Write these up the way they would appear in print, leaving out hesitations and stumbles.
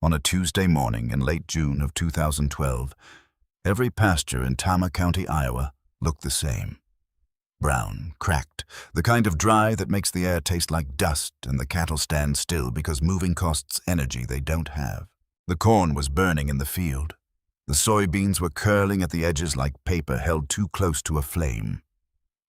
On a Tuesday morning in late June of 2012, every pasture in Tama County, Iowa, looked the same. Brown, cracked, the kind of dry that makes the air taste like dust and the cattle stand still because moving costs energy they don't have. The corn was burning in the field. The soybeans were curling at the edges like paper held too close to a flame.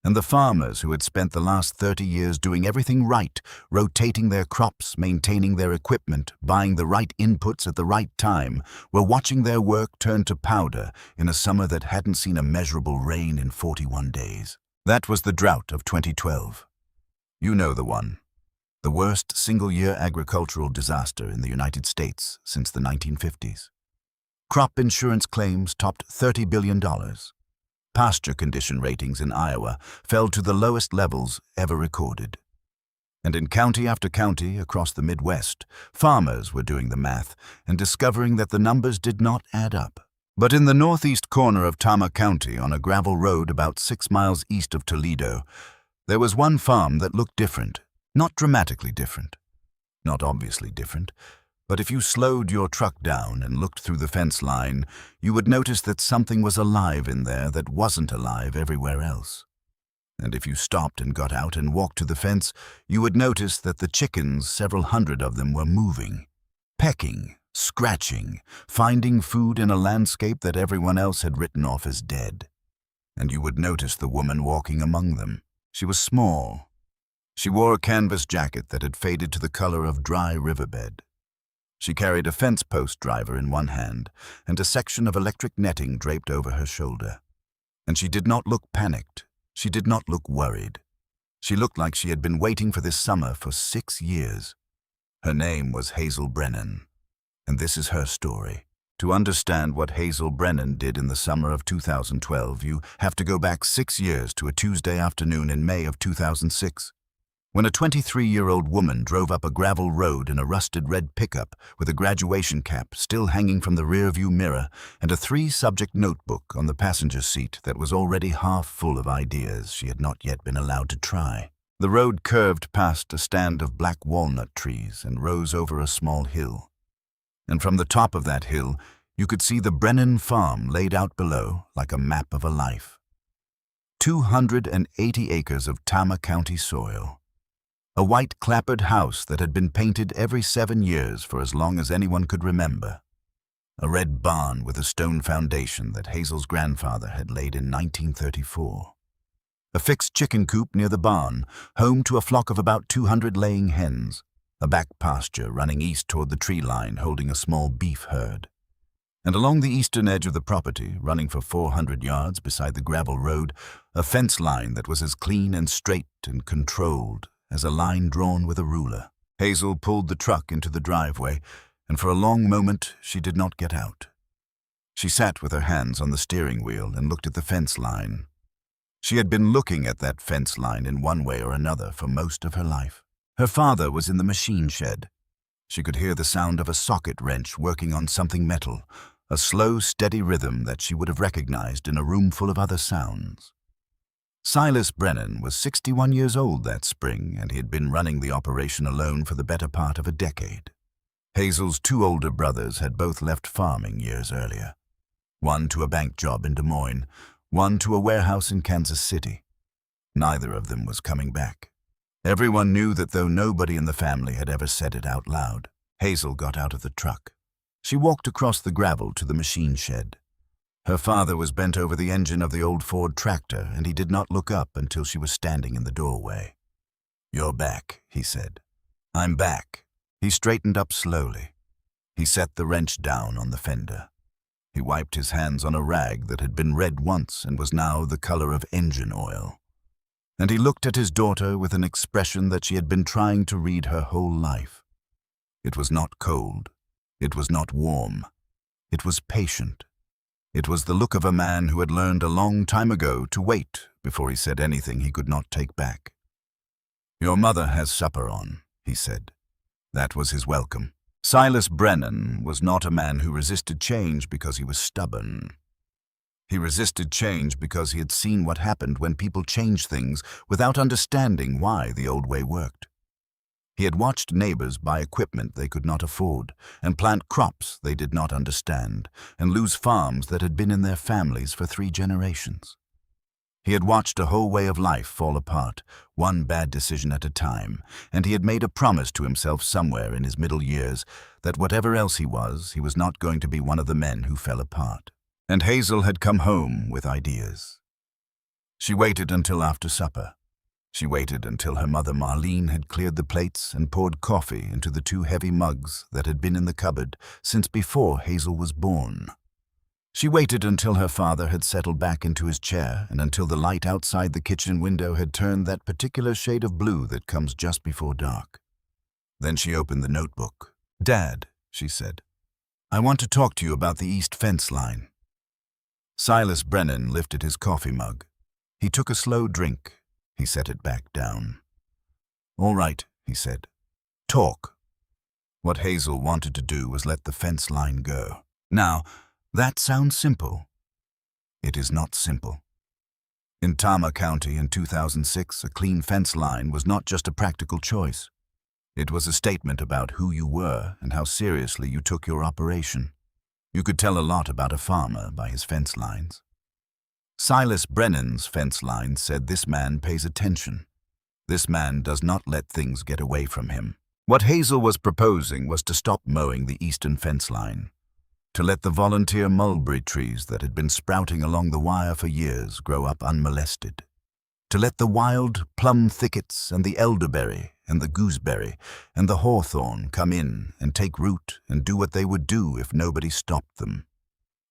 And the farmers who had spent the last 30 years doing everything right, rotating their crops, maintaining their equipment, buying the right inputs at the right time, were watching their work turn to powder in a summer that hadn't seen a measurable rain in 41 days. That was the drought of 2012. You know the one. The worst single-year agricultural disaster in the United States since the 1950s. Crop insurance claims topped $30 billion. Pasture condition ratings in Iowa fell to the lowest levels ever recorded. And in county after county across the Midwest, farmers were doing the math and discovering that the numbers did not add up. But in the northeast corner of Tama County, on a gravel road about 6 miles east of Toledo, there was one farm that looked different. Not dramatically different, not obviously different, but if you slowed your truck down and looked through the fence line, you would notice that something was alive in there that wasn't alive everywhere else. And if you stopped and got out and walked to the fence, you would notice that the chickens, several hundred of them, were moving, pecking, scratching, finding food in a landscape that everyone else had written off as dead. And you would notice the woman walking among them. She was small. She wore a canvas jacket that had faded to the color of dry riverbed. She carried a fence post driver in one hand and a section of electric netting draped over her shoulder. And she did not look panicked. She did not look worried. She looked like she had been waiting for this summer for 6 years. Her name was Hazel Brennan. And this is her story. To understand what Hazel Brennan did in the summer of 2012, you have to go back 6 years to a Tuesday afternoon in May of 2006. When a 23-year-old woman drove up a gravel road in a rusted red pickup with a graduation cap still hanging from the rearview mirror and a 3-subject notebook on the passenger seat that was already half full of ideas she had not yet been allowed to try. The road curved past a stand of black walnut trees and rose over a small hill. And from the top of that hill, you could see the Brennan farm laid out below like a map of a life. 280 acres of Tama County soil. A white clapboard house that had been painted every 7 years for as long as anyone could remember. A red barn with a stone foundation that Hazel's grandfather had laid in 1934. A fixed chicken coop near the barn, home to a flock of about 200 laying hens. A back pasture running east toward the tree line holding a small beef herd. And along the eastern edge of the property, running for 400 yards beside the gravel road, a fence line that was as clean and straight and controlled as a line drawn with a ruler. Hazel pulled the truck into the driveway, and for a long moment she did not get out. She sat with her hands on the steering wheel and looked at the fence line. She had been looking at that fence line in one way or another for most of her life. Her father was in the machine shed. She could hear the sound of a socket wrench working on something metal, a slow, steady rhythm that she would have recognized in a room full of other sounds. Silas Brennan was 61 years old that spring, and he had been running the operation alone for the better part of a decade. Hazel's 2 older brothers had both left farming years earlier. One to a bank job in Des Moines, one to a warehouse in Kansas City. Neither of them was coming back. Everyone knew that, though nobody in the family had ever said it out loud. Hazel got out of the truck. She walked across the gravel to the machine shed. Her father was bent over the engine of the old Ford tractor, and he did not look up until she was standing in the doorway. "You're back," he said. "I'm back." He straightened up slowly. He set the wrench down on the fender. He wiped his hands on a rag that had been red once and was now the color of engine oil. And he looked at his daughter with an expression that she had been trying to read her whole life. It was not cold. It was not warm. It was patient. It was the look of a man who had learned a long time ago to wait before he said anything he could not take back. "Your mother has supper on," he said. That was his welcome. Silas Brennan was not a man who resisted change because he was stubborn. He resisted change because he had seen what happened when people changed things without understanding why the old way worked. He had watched neighbors buy equipment they could not afford, and plant crops they did not understand, and lose farms that had been in their families for 3 generations. He had watched a whole way of life fall apart, one bad decision at a time, and he had made a promise to himself somewhere in his middle years that whatever else he was not going to be one of the men who fell apart. And Hazel had come home with ideas. She waited until after supper. She waited until her mother Marlene had cleared the plates and poured coffee into the 2 heavy mugs that had been in the cupboard since before Hazel was born. She waited until her father had settled back into his chair and until the light outside the kitchen window had turned that particular shade of blue that comes just before dark. Then she opened the notebook. "Dad," she said, "I want to talk to you about the east fence line." Silas Brennan lifted his coffee mug. He took a slow drink. He set it back down. "All right," he said. "Talk." What Hazel wanted to do was let the fence line go. Now, that sounds simple. It is not simple. In Tama County in 2006, a clean fence line was not just a practical choice. It was a statement about who you were and how seriously you took your operation. You could tell a lot about a farmer by his fence lines. Silas Brennan's fence line said this man pays attention. This man does not let things get away from him. What Hazel was proposing was to stop mowing the eastern fence line, to let the volunteer mulberry trees that had been sprouting along the wire for years grow up unmolested, to let the wild plum thickets and the elderberry and the gooseberry and the hawthorn come in and take root and do what they would do if nobody stopped them,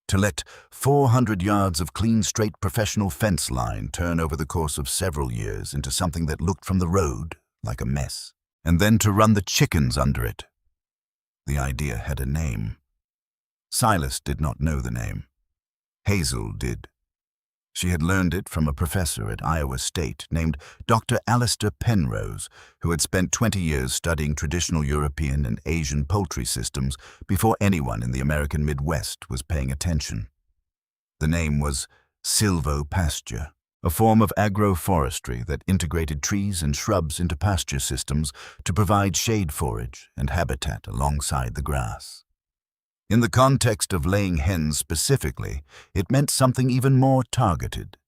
to let 400 yards of clean, straight professional fence line turn over the course of several years into something that looked from the road like a mess, and then to run the chickens under it. The idea had a name. Silas did not know the name. Hazel did. She had learned it from a professor at Iowa State named Dr. Alistair Penrose, who had spent 20 years studying traditional European and Asian poultry systems before anyone in the American Midwest was paying attention. The name was silvopasture, a form of agroforestry that integrated trees and shrubs into pasture systems to provide shade forage and habitat alongside the grass. In the context of laying hens specifically, it meant something even more targeted.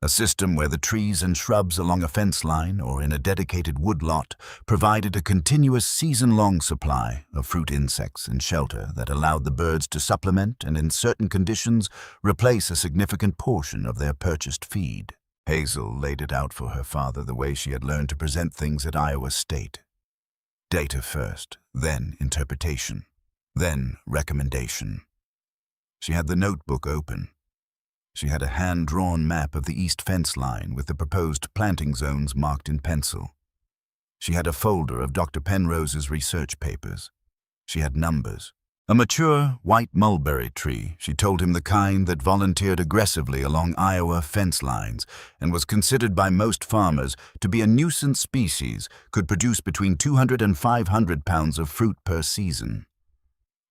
A system where the trees and shrubs along a fence line or in a dedicated woodlot provided a continuous season-long supply of fruit insects and shelter that allowed the birds to supplement and, in certain conditions, replace a significant portion of their purchased feed. Hazel laid it out for her father the way she had learned to present things at Iowa State. Data first, then interpretation. Then recommendation. She had the notebook open. She had a hand-drawn map of the east fence line with the proposed planting zones marked in pencil. She had a folder of Dr. Penrose's research papers. She had numbers. A mature white mulberry tree, she told him, the kind that volunteered aggressively along Iowa fence lines and was considered by most farmers to be a nuisance species, could produce between 200 and 500 pounds of fruit per season,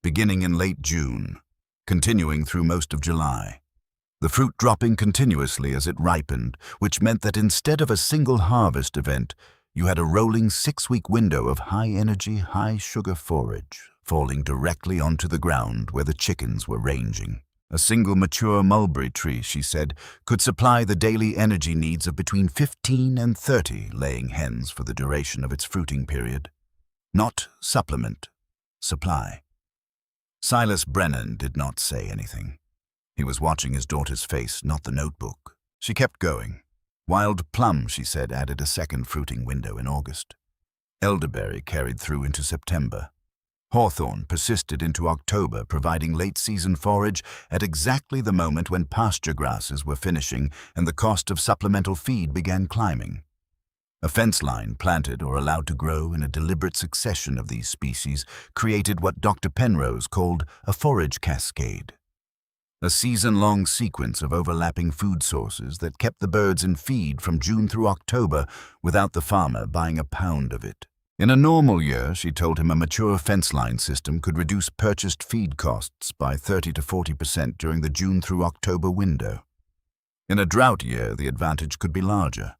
beginning in late June, continuing through most of July. The fruit dropping continuously as it ripened, which meant that instead of a single harvest event, you had a rolling 6-week window of high-energy, high-sugar forage falling directly onto the ground where the chickens were ranging. A single mature mulberry tree, she said, could supply the daily energy needs of between 15 and 30 laying hens for the duration of its fruiting period. Not supplement, supply. Silas Brennan did not say anything. He was watching his daughter's face, not the notebook. She kept going. Wild plum, she said, added a second fruiting window in August. Elderberry carried through into September. Hawthorn persisted into October, providing late-season forage at exactly the moment when pasture grasses were finishing and the cost of supplemental feed began climbing. A fence line planted or allowed to grow in a deliberate succession of these species created what Dr. Penrose called a forage cascade. A season-long sequence of overlapping food sources that kept the birds in feed from June through October without the farmer buying a pound of it. In a normal year, she told him, a mature fence line system could reduce purchased feed costs by 30 to 40% during the June through October window. In a drought year, the advantage could be larger,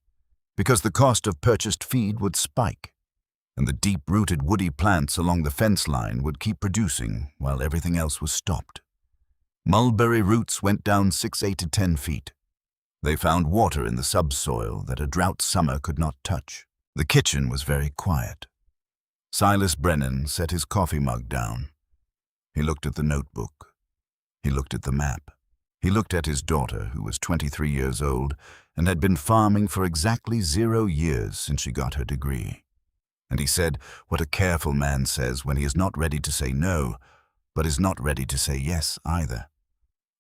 because the cost of purchased feed would spike. and the deep-rooted woody plants along the fence line would keep producing while everything else was stopped. Mulberry roots went down 6, 8 to 10 feet. They found water in the subsoil that a drought summer could not touch. The kitchen was very quiet. Silas Brennan set his coffee mug down. He looked at the notebook. He looked at the map. He looked at his daughter, who was 23 years old and had been farming for exactly 0 years since she got her degree. And he said what a careful man says when he is not ready to say no, but is not ready to say yes either.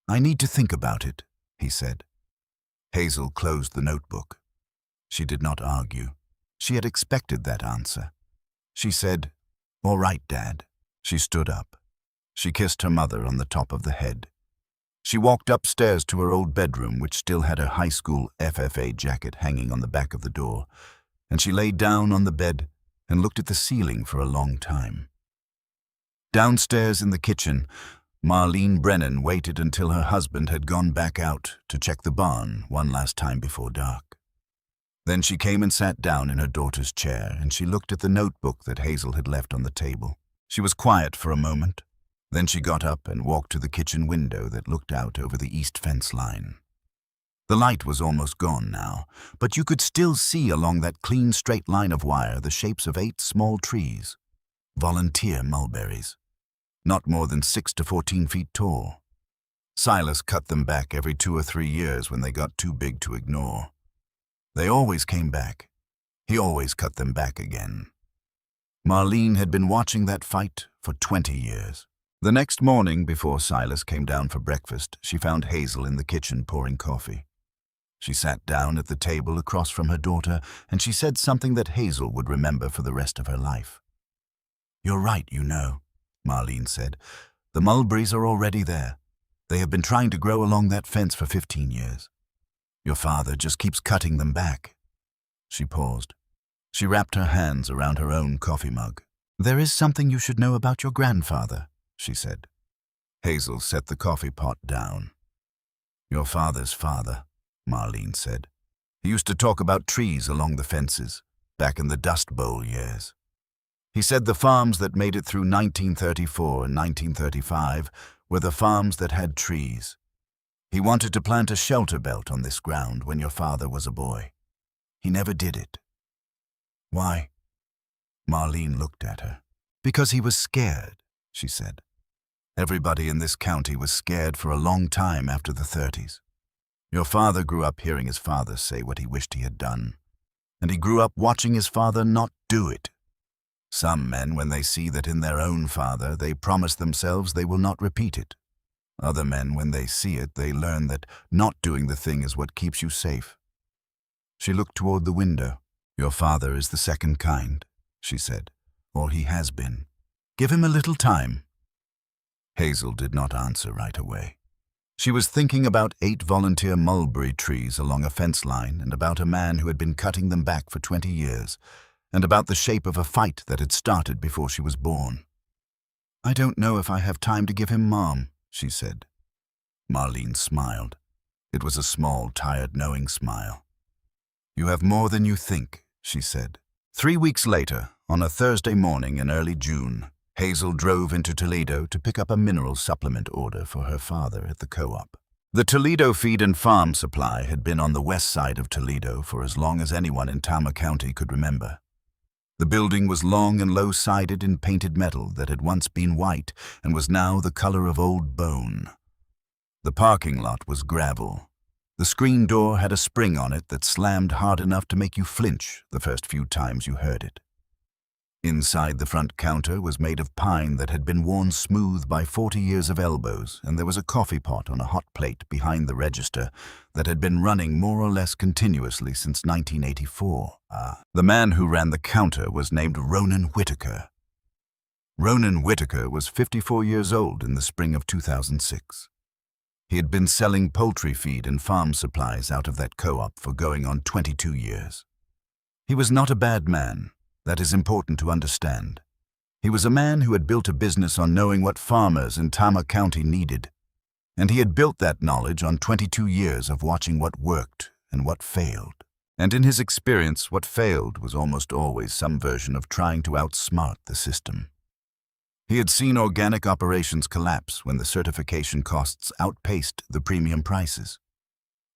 "I need to think about it," he said. Hazel closed the notebook. She did not argue. She had expected that answer. She said, "All right, Dad." She stood up. She kissed her mother on the top of the head. She walked upstairs to her old bedroom, which still had her high school FFA jacket hanging on the back of the door, and she lay down on the bed and looked at the ceiling for a long time. Downstairs in the kitchen, Marlene Brennan waited until her husband had gone back out to check the barn one last time before dark. Then she came and sat down in her daughter's chair, and she looked at the notebook that Hazel had left on the table. She was quiet for a moment. Then she got up and walked to the kitchen window that looked out over the east fence line. The light was almost gone now, but you could still see along that clean straight line of wire the shapes of 8 small trees, volunteer mulberries, not more than 6 to 14 feet tall. Silas cut them back every 2 or 3 years when they got too big to ignore. They always came back. He always cut them back again. Marlene had been watching that fight for 20 years. The next morning, before Silas came down for breakfast, she found Hazel in the kitchen pouring coffee. She sat down at the table across from her daughter, and she said something that Hazel would remember for the rest of her life. "You're right, you know," Marlene said. "The mulberries are already there. They have been trying to grow along that fence for 15 years. Your father just keeps cutting them back." She paused. She wrapped her hands around her own coffee mug. "There is something you should know about your grandfather," she said. Hazel set the coffee pot down. "Your father's father," Marlene said. "He used to talk about trees along the fences, back in the Dust Bowl years. He said the farms that made it through 1934 and 1935 were the farms that had trees. He wanted to plant a shelter belt on this ground when your father was a boy. He never did it." "Why?" Marlene looked at her. "Because he was scared," she said. "Everybody in this county was scared for a long time after the 30s. Your father grew up hearing his father say what he wished he had done, and he grew up watching his father not do it. Some men, when they see that in their own father, they promise themselves they will not repeat it. Other men, when they see it, they learn that not doing the thing is what keeps you safe." She looked toward the window. "Your father is the second kind," she said, "or he has been. Give him a little time." Hazel did not answer right away. She was thinking about 8 volunteer mulberry trees along a fence line, and about a man who had been cutting them back for 20 years, and about the shape of a fight that had started before she was born. "I don't know if I have time to give him Mom," she said. Marlene smiled. It was a small, tired, knowing smile. "You have more than you think," she said. 3 weeks later, on a Thursday morning in early June, Hazel drove into Toledo to pick up a mineral supplement order for her father at the co-op. The Toledo Feed and Farm Supply had been on the west side of Toledo for as long as anyone in Tama County could remember. The building was long and low-sided in painted metal that had once been white and was now the color of old bone. The parking lot was gravel. The screen door had a spring on it that slammed hard enough to make you flinch the first few times you heard it. Inside, the front counter was made of pine that had been worn smooth by 40 years of elbows, and there was a coffee pot on a hot plate behind the register that had been running more or less continuously since 1984. The man who ran the counter was named Ronan Whitaker. Ronan Whitaker was 54 years old in the spring of 2006. He had been selling poultry feed and farm supplies out of that co-op for going on 22 years. He was not a bad man. That is important to understand. He was a man who had built a business on knowing what farmers in Tama County needed, and he had built that knowledge on 22 years of watching what worked and what failed. And in his experience, what failed was almost always some version of trying to outsmart the system. He had seen organic operations collapse when the certification costs outpaced the premium prices.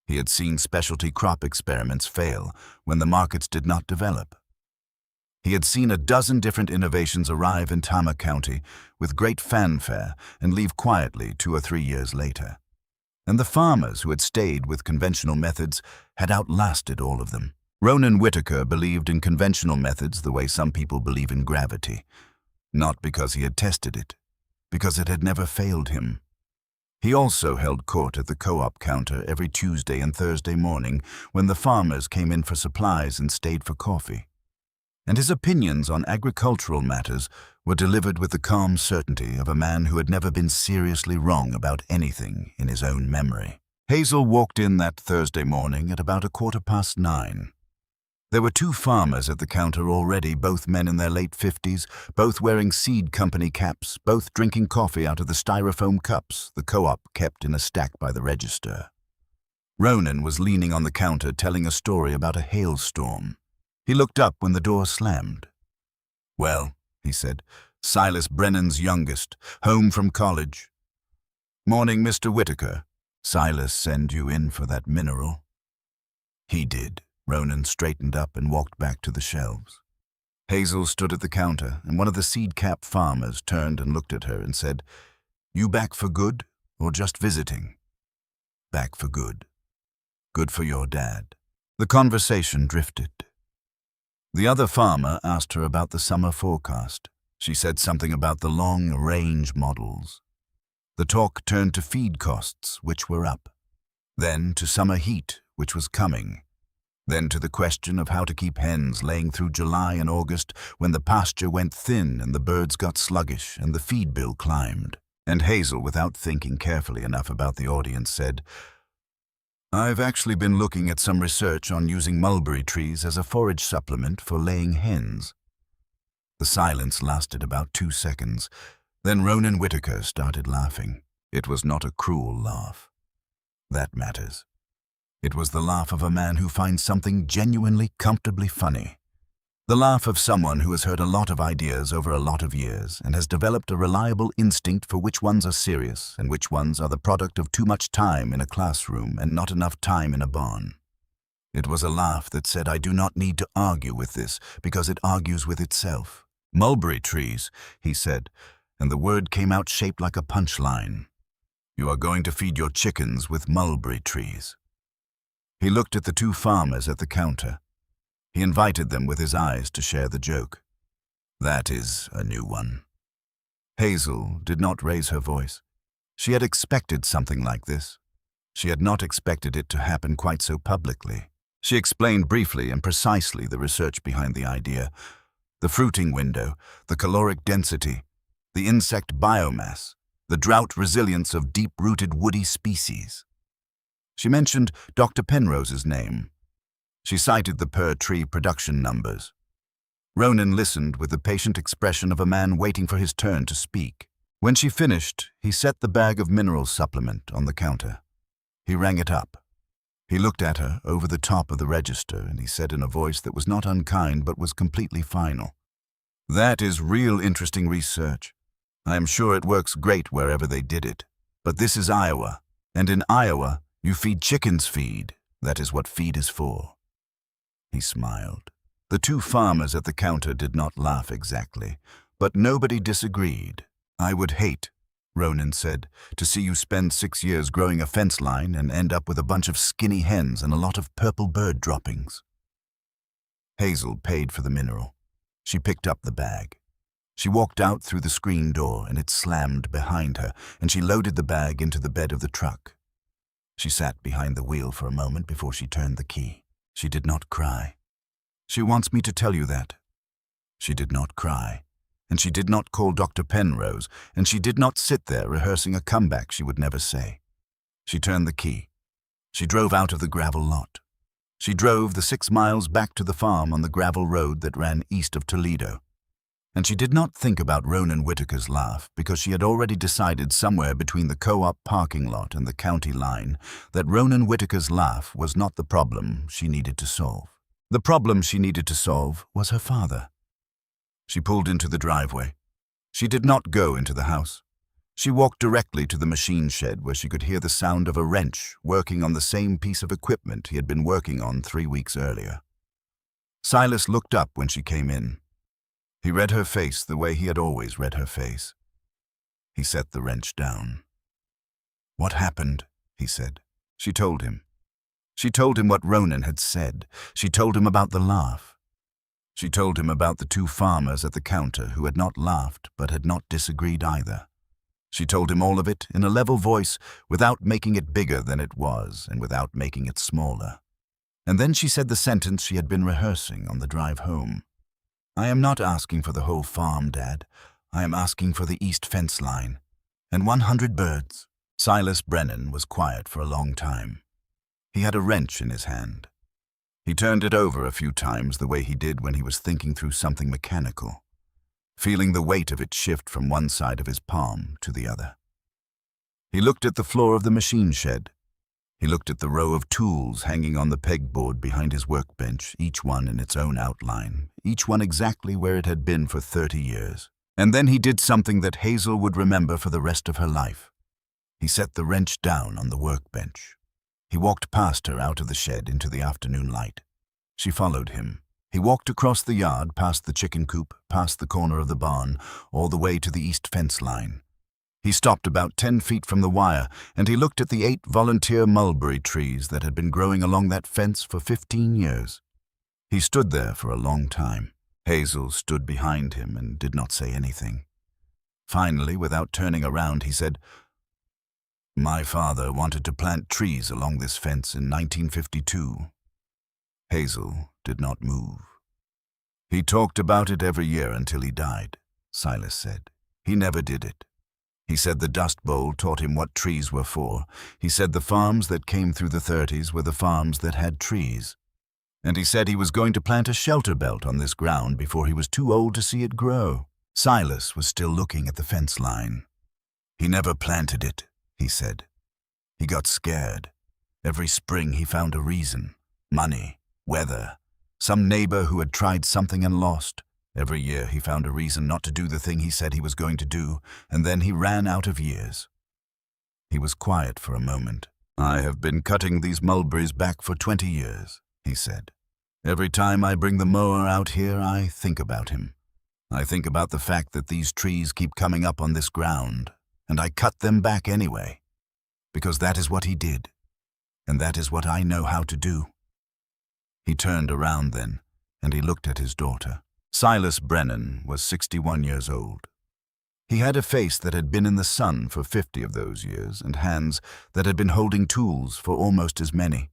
He had seen specialty crop experiments fail when the markets did not develop. He had seen a dozen different innovations arrive in Tama County with great fanfare and leave quietly 2 or 3 years later. And the farmers who had stayed with conventional methods had outlasted all of them. Ronan Whitaker believed in conventional methods the way some people believe in gravity, not because he had tested it, because it had never failed him. He also held court at the co-op counter every Tuesday and Thursday morning when the farmers came in for supplies and stayed for coffee. And his opinions on agricultural matters were delivered with the calm certainty of a man who had never been seriously wrong about anything in his own memory. Hazel walked in that Thursday morning at about 9:15. There were 2 farmers at the counter already, both men in their late 50s, both wearing seed company caps, both drinking coffee out of the styrofoam cups the co-op kept in a stack by the register. Ronan was leaning on the counter telling a story about a hailstorm. He looked up when the door slammed. "Well," he said, "Silas Brennan's youngest, home from college." "Morning, Mr. Whitaker. Silas send you in for that mineral?" "He did." Ronan straightened up and walked back to the shelves. Hazel stood at the counter, and one of the seed cap farmers turned and looked at her and said, "You back for good or just visiting?" "Back for good. Good for your dad." The conversation drifted. The other farmer asked her about the summer forecast. She said something about the long-range models. The talk turned to feed costs, which were up. Then to summer heat, which was coming. Then to the question of how to keep hens laying through July and August when the pasture went thin and the birds got sluggish and the feed bill climbed. And Hazel, without thinking carefully enough about the audience, said, "I've actually been looking at some research on using mulberry trees as a forage supplement for laying hens." The silence lasted about 2 seconds. Then Ronan Whitaker started laughing. It was not a cruel laugh. That matters. It was the laugh of a man who finds something genuinely comfortably funny. The laugh of someone who has heard a lot of ideas over a lot of years and has developed a reliable instinct for which ones are serious and which ones are the product of too much time in a classroom and not enough time in a barn. It was a laugh that said, "I do not need to argue with this because it argues with itself." "Mulberry trees," he said, and the word came out shaped like a punchline. "You are going to feed your chickens with mulberry trees." He looked at the 2 farmers at the counter. He invited them with his eyes to share the joke. "That is a new one." Hazel did not raise her voice. She had expected something like this. She had not expected it to happen quite so publicly. She explained briefly and precisely the research behind the idea, the fruiting window, the caloric density, the insect biomass, the drought resilience of deep-rooted woody species. She mentioned Dr. Penrose's name. She cited the per-tree production numbers. Ronan listened with the patient expression of a man waiting for his turn to speak. When she finished, he set the bag of mineral supplement on the counter. He rang it up. He looked at her over the top of the register, and he said in a voice that was not unkind but was completely final, "That is real interesting research. I am sure it works great wherever they did it. But this is Iowa, and in Iowa, you feed chickens feed. That is what feed is for." He smiled. The 2 farmers at the counter did not laugh exactly, but nobody disagreed. "I would hate," Ronan said, "to see you spend 6 years growing a fence line and end up with a bunch of skinny hens and a lot of purple bird droppings." Hazel paid for the mineral. She picked up the bag. She walked out through the screen door and it slammed behind her, and she loaded the bag into the bed of the truck. She sat behind the wheel for a moment before she turned the key. She did not cry. "She wants me to tell you that." She did not cry, and she did not call Dr. Penrose, and she did not sit there rehearsing a comeback she would never say. She turned the key. She drove out of the gravel lot. She drove the 6 miles back to the farm on the gravel road that ran east of Toledo. And she did not think about Ronan Whitaker's laugh because she had already decided somewhere between the co-op parking lot and the county line that Ronan Whitaker's laugh was not the problem she needed to solve. The problem she needed to solve was her father. She pulled into the driveway. She did not go into the house. She walked directly to the machine shed where she could hear the sound of a wrench working on the same piece of equipment he had been working on 3 weeks earlier. Silas looked up when she came in. He read her face the way he had always read her face. He set the wrench down. "What happened?" he said. She told him. She told him what Ronan had said. She told him about the laugh. She told him about the 2 farmers at the counter who had not laughed but had not disagreed either. She told him all of it in a level voice, without making it bigger than it was and without making it smaller. And then she said the sentence she had been rehearsing on the drive home. "I am not asking for the whole farm, Dad. I am asking for the east fence line. And 100 birds." Silas Brennan was quiet for a long time. He had a wrench in his hand. He turned it over a few times the way he did when he was thinking through something mechanical, feeling the weight of it shift from one side of his palm to the other. He looked at the floor of the machine shed. He looked at the row of tools hanging on the pegboard behind his workbench, each one in its own outline, each one exactly where it had been for 30 years. And then he did something that Hazel would remember for the rest of her life. He set the wrench down on the workbench. He walked past her out of the shed into the afternoon light. She followed him. He walked across the yard, past the chicken coop, past the corner of the barn, all the way to the east fence line. He stopped about 10 feet from the wire, and he looked at the 8 volunteer mulberry trees that had been growing along that fence for 15 years. He stood there for a long time. Hazel stood behind him and did not say anything. Finally, without turning around, he said, "My father wanted to plant trees along this fence in 1952. Hazel did not move. "He talked about it every year until he died," Silas said. "He never did it. He said the Dust Bowl taught him what trees were for. He said the farms that came through the 30s were the farms that had trees. And he said he was going to plant a shelter belt on this ground before he was too old to see it grow." Silas was still looking at the fence line. "He never planted it," he said. "He got scared. Every spring he found a reason. Money, weather, some neighbor who had tried something and lost. Every year he found a reason not to do the thing he said he was going to do, and then he ran out of years." He was quiet for a moment. "I have been cutting these mulberries back for 20 years, he said. "Every time I bring the mower out here, I think about him. I think about the fact that these trees keep coming up on this ground, and I cut them back anyway, because that is what he did, and that is what I know how to do." He turned around then, and he looked at his daughter. Silas Brennan was 61 years old. He had a face that had been in the sun for 50 of those years, and hands that had been holding tools for almost as many.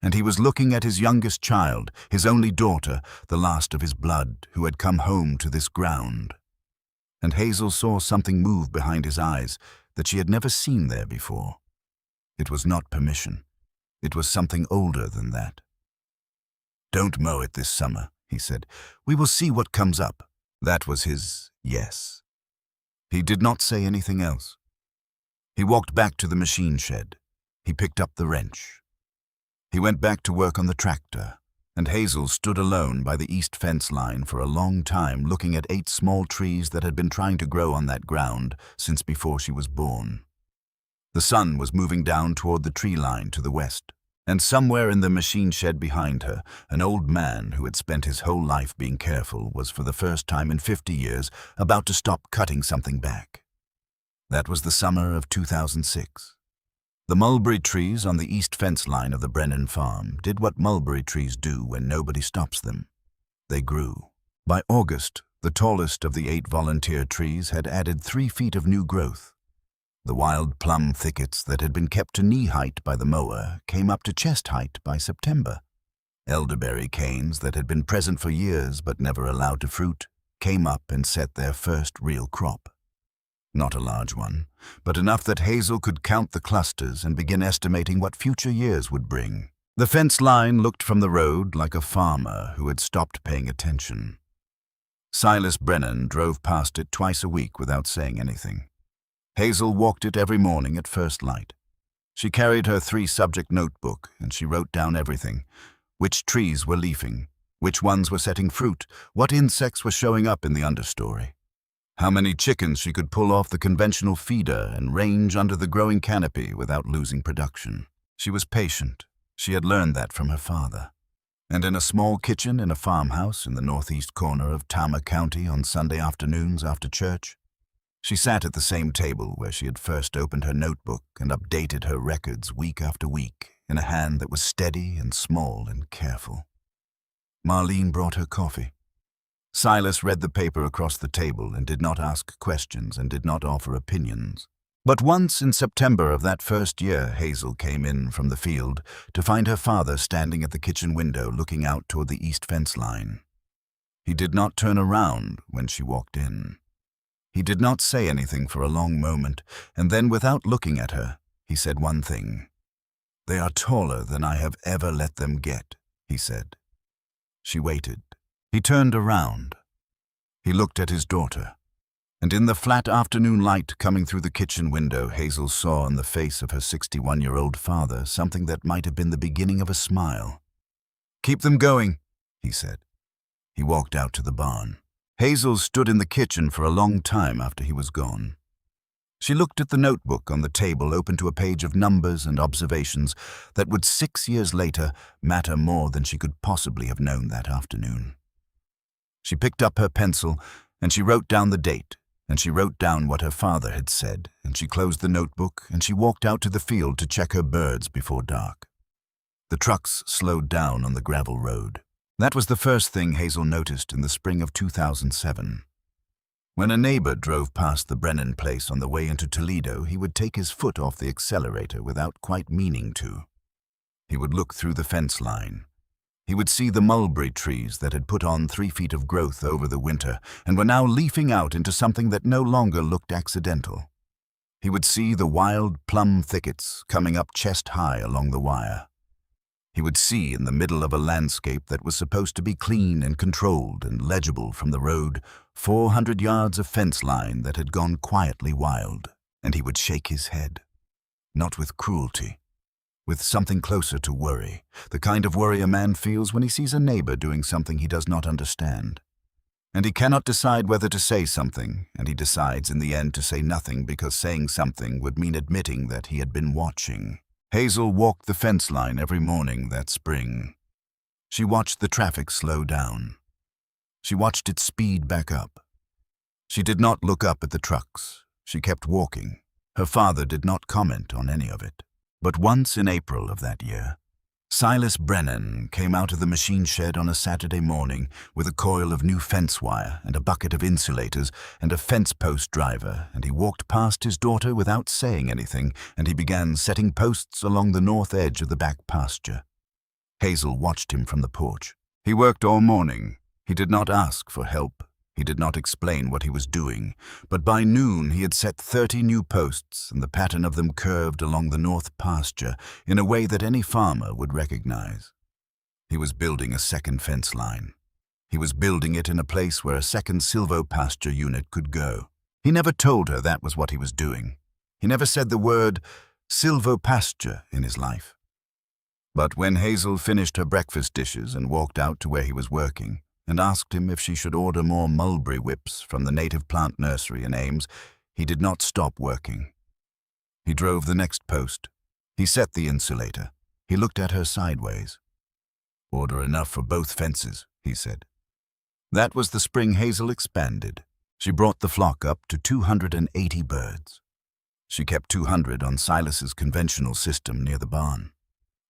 And he was looking at his youngest child, his only daughter, the last of his blood, who had come home to this ground. And Hazel saw something move behind his eyes that she had never seen there before. It was not permission. It was something older than that. "Don't mow it this summer," he said. "We will see what comes up." That was his yes. He did not say anything else. He walked back to the machine shed. He picked up the wrench. He went back to work on the tractor, and Hazel stood alone by the east fence line for a long time, looking at 8 small trees that had been trying to grow on that ground since before she was born. The sun was moving down toward the tree line to the west, and somewhere in the machine shed behind her, an old man who had spent his whole life being careful was for the first time in 50 years about to stop cutting something back. That was the summer of 2006. The mulberry trees on the east fence line of the Brennan farm did what mulberry trees do when nobody stops them. They grew. By August, the tallest of the 8 volunteer trees had added 3 feet of new growth. The wild plum thickets that had been kept to knee height by the mower came up to chest height by September. Elderberry canes that had been present for years but never allowed to fruit came up and set their first real crop. Not a large one, but enough that Hazel could count the clusters and begin estimating what future years would bring. The fence line looked from the road like a farmer who had stopped paying attention. Silas Brennan drove past it twice a week without saying anything. Hazel walked it every morning at first light. She carried her 3-subject notebook, and she wrote down everything. Which trees were leafing? Which ones were setting fruit? What insects were showing up in the understory? How many chickens she could pull off the conventional feeder and range under the growing canopy without losing production. She was patient. She had learned that from her father. And in a small kitchen in a farmhouse in the northeast corner of Tama County on Sunday afternoons after church, she sat at the same table where she had first opened her notebook and updated her records week after week in a hand that was steady and small and careful. Marlene brought her coffee. Silas read the paper across the table and did not ask questions and did not offer opinions. But once in September of that first year, Hazel came in from the field to find her father standing at the kitchen window looking out toward the east fence line. He did not turn around when she walked in. He did not say anything for a long moment, and then without looking at her, he said one thing. "They are taller than I have ever let them get," he said. She waited. He turned around. He looked at his daughter, and in the flat afternoon light coming through the kitchen window, Hazel saw on the face of her 61-year-old father something that might have been the beginning of a smile. "Keep them going," he said. He walked out to the barn. Hazel stood in the kitchen for a long time after he was gone. She looked at the notebook on the table open to a page of numbers and observations that would 6 years later matter more than she could possibly have known that afternoon. She picked up her pencil and she wrote down the date, and she wrote down what her father had said, and she closed the notebook and she walked out to the field to check her birds before dark. The trucks slowed down on the gravel road. That was the first thing Hazel noticed in the spring of 2007. When a neighbor drove past the Brennan place on the way into Toledo, he would take his foot off the accelerator without quite meaning to. He would look through the fence line. He would see the mulberry trees that had put on 3 feet of growth over the winter and were now leafing out into something that no longer looked accidental. He would see the wild plum thickets coming up chest high along the wire. He would see in the middle of a landscape that was supposed to be clean and controlled and legible from the road 400 yards of fence line that had gone quietly wild, and he would shake his head. Not with cruelty. With something closer to worry, the kind of worry a man feels when he sees a neighbor doing something he does not understand. And he cannot decide whether to say something, and he decides in the end to say nothing because saying something would mean admitting that he had been watching. Hazel walked the fence line every morning that spring. She watched the traffic slow down. She watched it speed back up. She did not look up at the trucks. She kept walking. Her father did not comment on any of it. But once in April of that year, Silas Brennan came out of the machine shed on a Saturday morning with a coil of new fence wire and a bucket of insulators and a fence post driver, and he walked past his daughter without saying anything, and he began setting posts along the north edge of the back pasture. Hazel watched him from the porch. He worked all morning. He did not ask for help. He did not explain what he was doing, but by noon he had set 30 new posts, and the pattern of them curved along the north pasture in a way that any farmer would recognize. He was building a second fence line. He was building it in a place where a second silvopasture unit could go. He never told her that was what he was doing. He never said the word silvopasture in his life. But when Hazel finished her breakfast dishes and walked out to where he was working, and asked him if she should order more mulberry whips from the native plant nursery in Ames, he did not stop working. He drove the next post. He set the insulator. He looked at her sideways. "Order enough for both fences," he said. That was the spring Hazel expanded. She brought the flock up to 280 birds. She kept 200 on Silas's conventional system near the barn.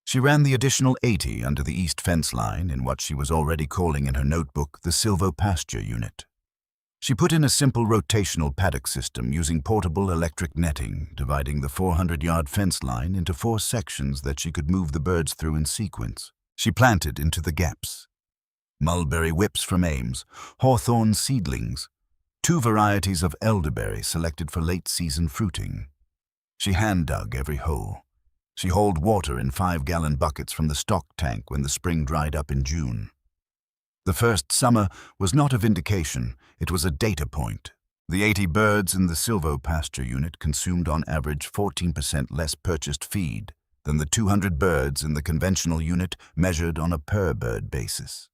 She ran the additional 80 under the east fence line in what she was already calling in her notebook the silvopasture unit. She put in a simple rotational paddock system using portable electric netting, dividing the 400-yard fence line into 4 sections that she could move the birds through in sequence. She planted into the gaps mulberry whips from Ames, hawthorn seedlings, 2 varieties of elderberry selected for late-season fruiting. She hand-dug every hole. She hauled water in 5-gallon buckets from the stock tank when the spring dried up in June. The first summer was not a vindication, it was a data point. The 80 birds in the silvopasture unit consumed on average 14% less purchased feed than the 200 birds in the conventional unit measured on a per-bird basis.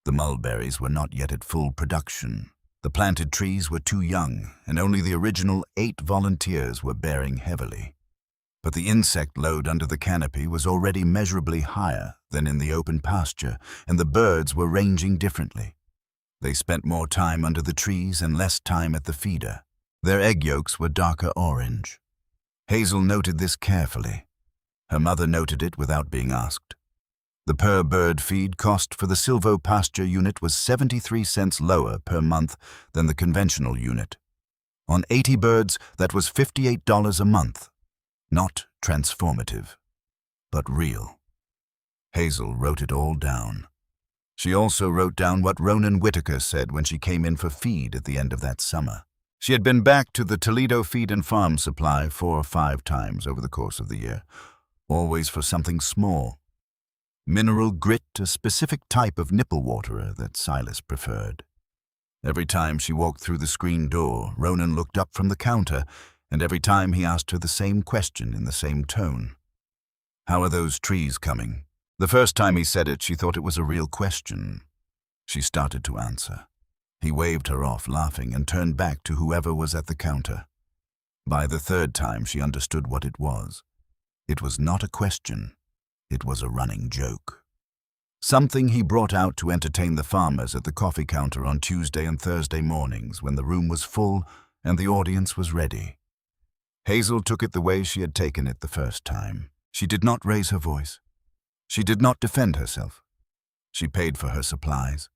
The mulberries were not yet at full production. The planted trees were too young, and only the original 8 volunteers were bearing heavily. But the insect load under the canopy was already measurably higher than in the open pasture, and the birds were ranging differently. They spent more time under the trees and less time at the feeder. Their egg yolks were darker orange. Hazel noted this carefully. Her mother noted it without being asked. The per-bird feed cost for the silvo pasture unit was 73 cents lower per month than the conventional unit. On 80 birds, that was $58 a month. Not transformative, but real. Hazel wrote it all down. She also wrote down what Ronan Whitaker said when she came in for feed at the end of that summer. She had been back to the Toledo Feed and Farm Supply 4 or 5 times over the course of the year, always for something small. Mineral grit, a specific type of nipple waterer that Silas preferred. Every time she walked through the screen door, Ronan looked up from the counter, and every time he asked her the same question in the same tone. "How are those trees coming?" The first time he said it, she thought it was a real question. She started to answer. He waved her off, laughing, and turned back to whoever was at the counter. By the third time, she understood what it was. It was not a question. It was a running joke. Something he brought out to entertain the farmers at the coffee counter on Tuesday and Thursday mornings when the room was full and the audience was ready. Hazel took it the way she had taken it the first time. She did not raise her voice. She did not defend herself. She paid for her supplies.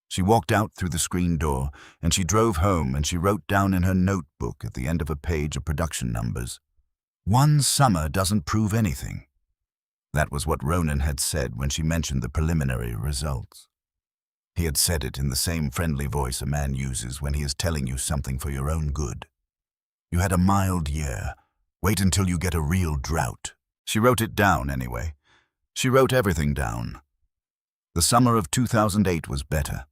She walked out through the screen door, and she drove home, and she wrote down in her notebook at the end of a page of production numbers, "One summer doesn't prove anything." That was what Ronan had said when she mentioned the preliminary results. He had said it in the same friendly voice a man uses when he is telling you something for your own good. "You had a mild year. Wait until you get a real drought." She wrote it down anyway. She wrote everything down. The summer of 2008 was better.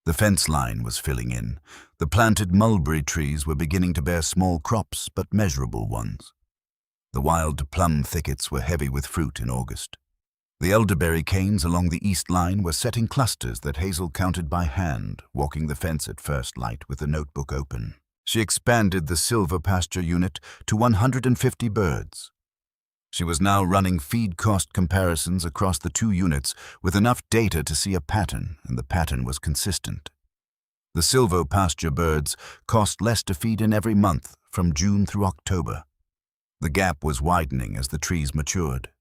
The fence line was filling in. The planted mulberry trees were beginning to bear small crops, but measurable ones. The wild plum thickets were heavy with fruit in August. The elderberry canes along the east line were setting clusters that Hazel counted by hand, walking the fence at first light with the notebook open. She expanded the silver pasture unit to 150 birds. She was now running feed cost comparisons across the 2 units with enough data to see a pattern, and the pattern was consistent. The silvo pasture birds cost less to feed in every month from June through October. The gap was widening as the trees matured.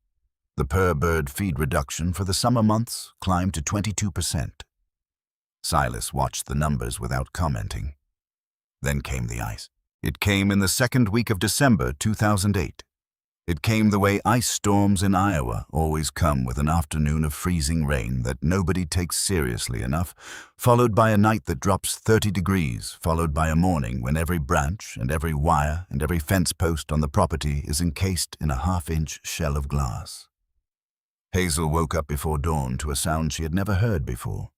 The per-bird feed reduction for the summer months climbed to 22%. Silas watched the numbers without commenting. Then came the ice. It came in the second week of December 2008. It came the way ice storms in Iowa always come, with an afternoon of freezing rain that nobody takes seriously enough, followed by a night that drops 30 degrees, followed by a morning when every branch and every wire and every fence post on the property is encased in a half-inch shell of glass. Hazel woke up before dawn to a sound she had never heard before.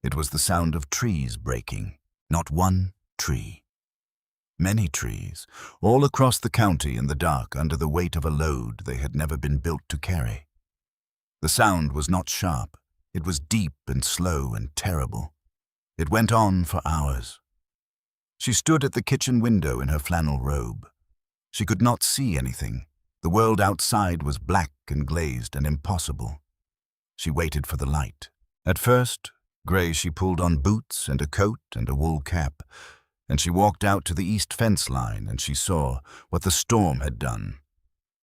It was the sound of trees breaking. Not one tree. Many trees, all across the county in the dark under the weight of a load they had never been built to carry. The sound was not sharp. It was deep and slow and terrible. It went on for hours. She stood at the kitchen window in her flannel robe. She could not see anything. The world outside was black and glazed and impossible. She waited for the light. At first, gray, she pulled on boots and a coat and a wool cap, and she walked out to the east fence line, and she saw what the storm had done.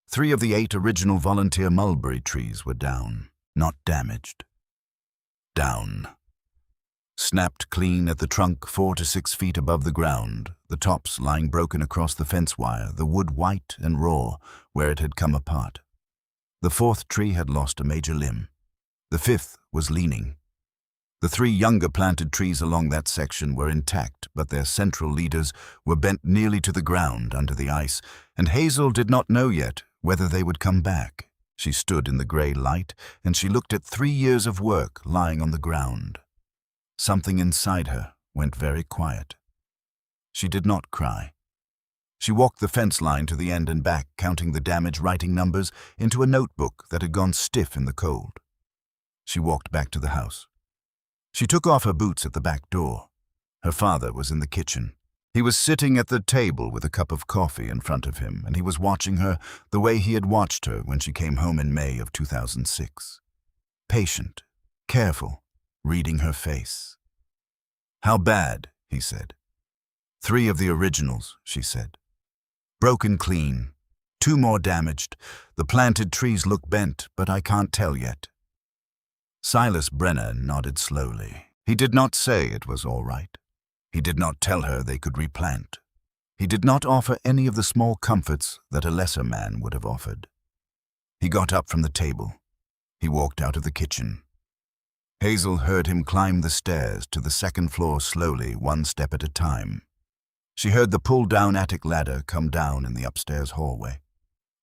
3 of the 8 original volunteer mulberry trees were down, not damaged. Down. Snapped clean at the trunk 4 to 6 feet above the ground, the tops lying broken across the fence wire, the wood white and raw where it had come apart. The 4th tree had lost a major limb. The 5th was leaning. The 3 younger planted trees along that section were intact, but their central leaders were bent nearly to the ground under the ice, and Hazel did not know yet whether they would come back. She stood in the gray light, and she looked at 3 years of work lying on the ground. Something inside her went very quiet. She did not cry. She walked the fence line to the end and back, counting the damaged writing numbers into a notebook that had gone stiff in the cold. She walked back to the house. She took off her boots at the back door. Her father was in the kitchen. He was sitting at the table with a cup of coffee in front of him, and he was watching her the way he had watched her when she came home in May of 2006. Patient, careful, reading her face. "How bad?" he said. "3 of the originals," she said. "Broken clean. 2 more damaged. The planted trees look bent, but I can't tell yet." Silas Brenner nodded slowly. He did not say it was all right. He did not tell her they could replant. He did not offer any of the small comforts that a lesser man would have offered. He got up from the table. He walked out of the kitchen. Hazel heard him climb the stairs to the second floor slowly, 1 step at a time. She heard the pull-down attic ladder come down in the upstairs hallway.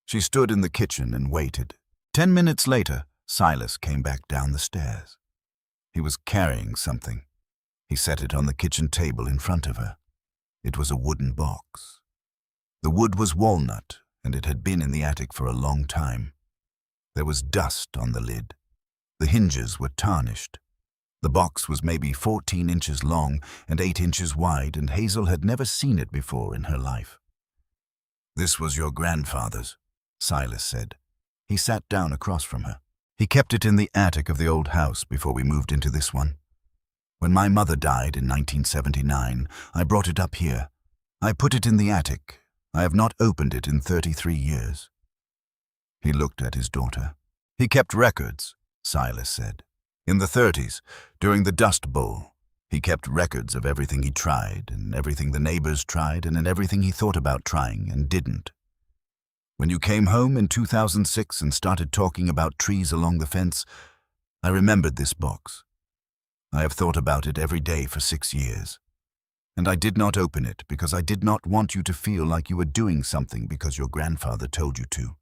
She stood in the kitchen and waited. 10 minutes later, Silas came back down the stairs. He was carrying something. He set it on the kitchen table in front of her. It was a wooden box. The wood was walnut, and it had been in the attic for a long time. There was dust on the lid. The hinges were tarnished. The box was maybe 14 inches long and 8 inches wide, and Hazel had never seen it before in her life. "This was your grandfather's," Silas said. He sat down across from her. "He kept it in the attic of the old house before we moved into this one. When my mother died in 1979, I brought it up here. I put it in the attic. I have not opened it in 33 years. He looked at his daughter. "He kept records," Silas said. "In the 30s, during the Dust Bowl, he kept records of everything he tried, and everything the neighbors tried, and everything he thought about trying and didn't. When you came home in 2006 and started talking about trees along the fence, I remembered this box. I have thought about it every day for 6 years. And I did not open it because I did not want you to feel like you were doing something because your grandfather told you to.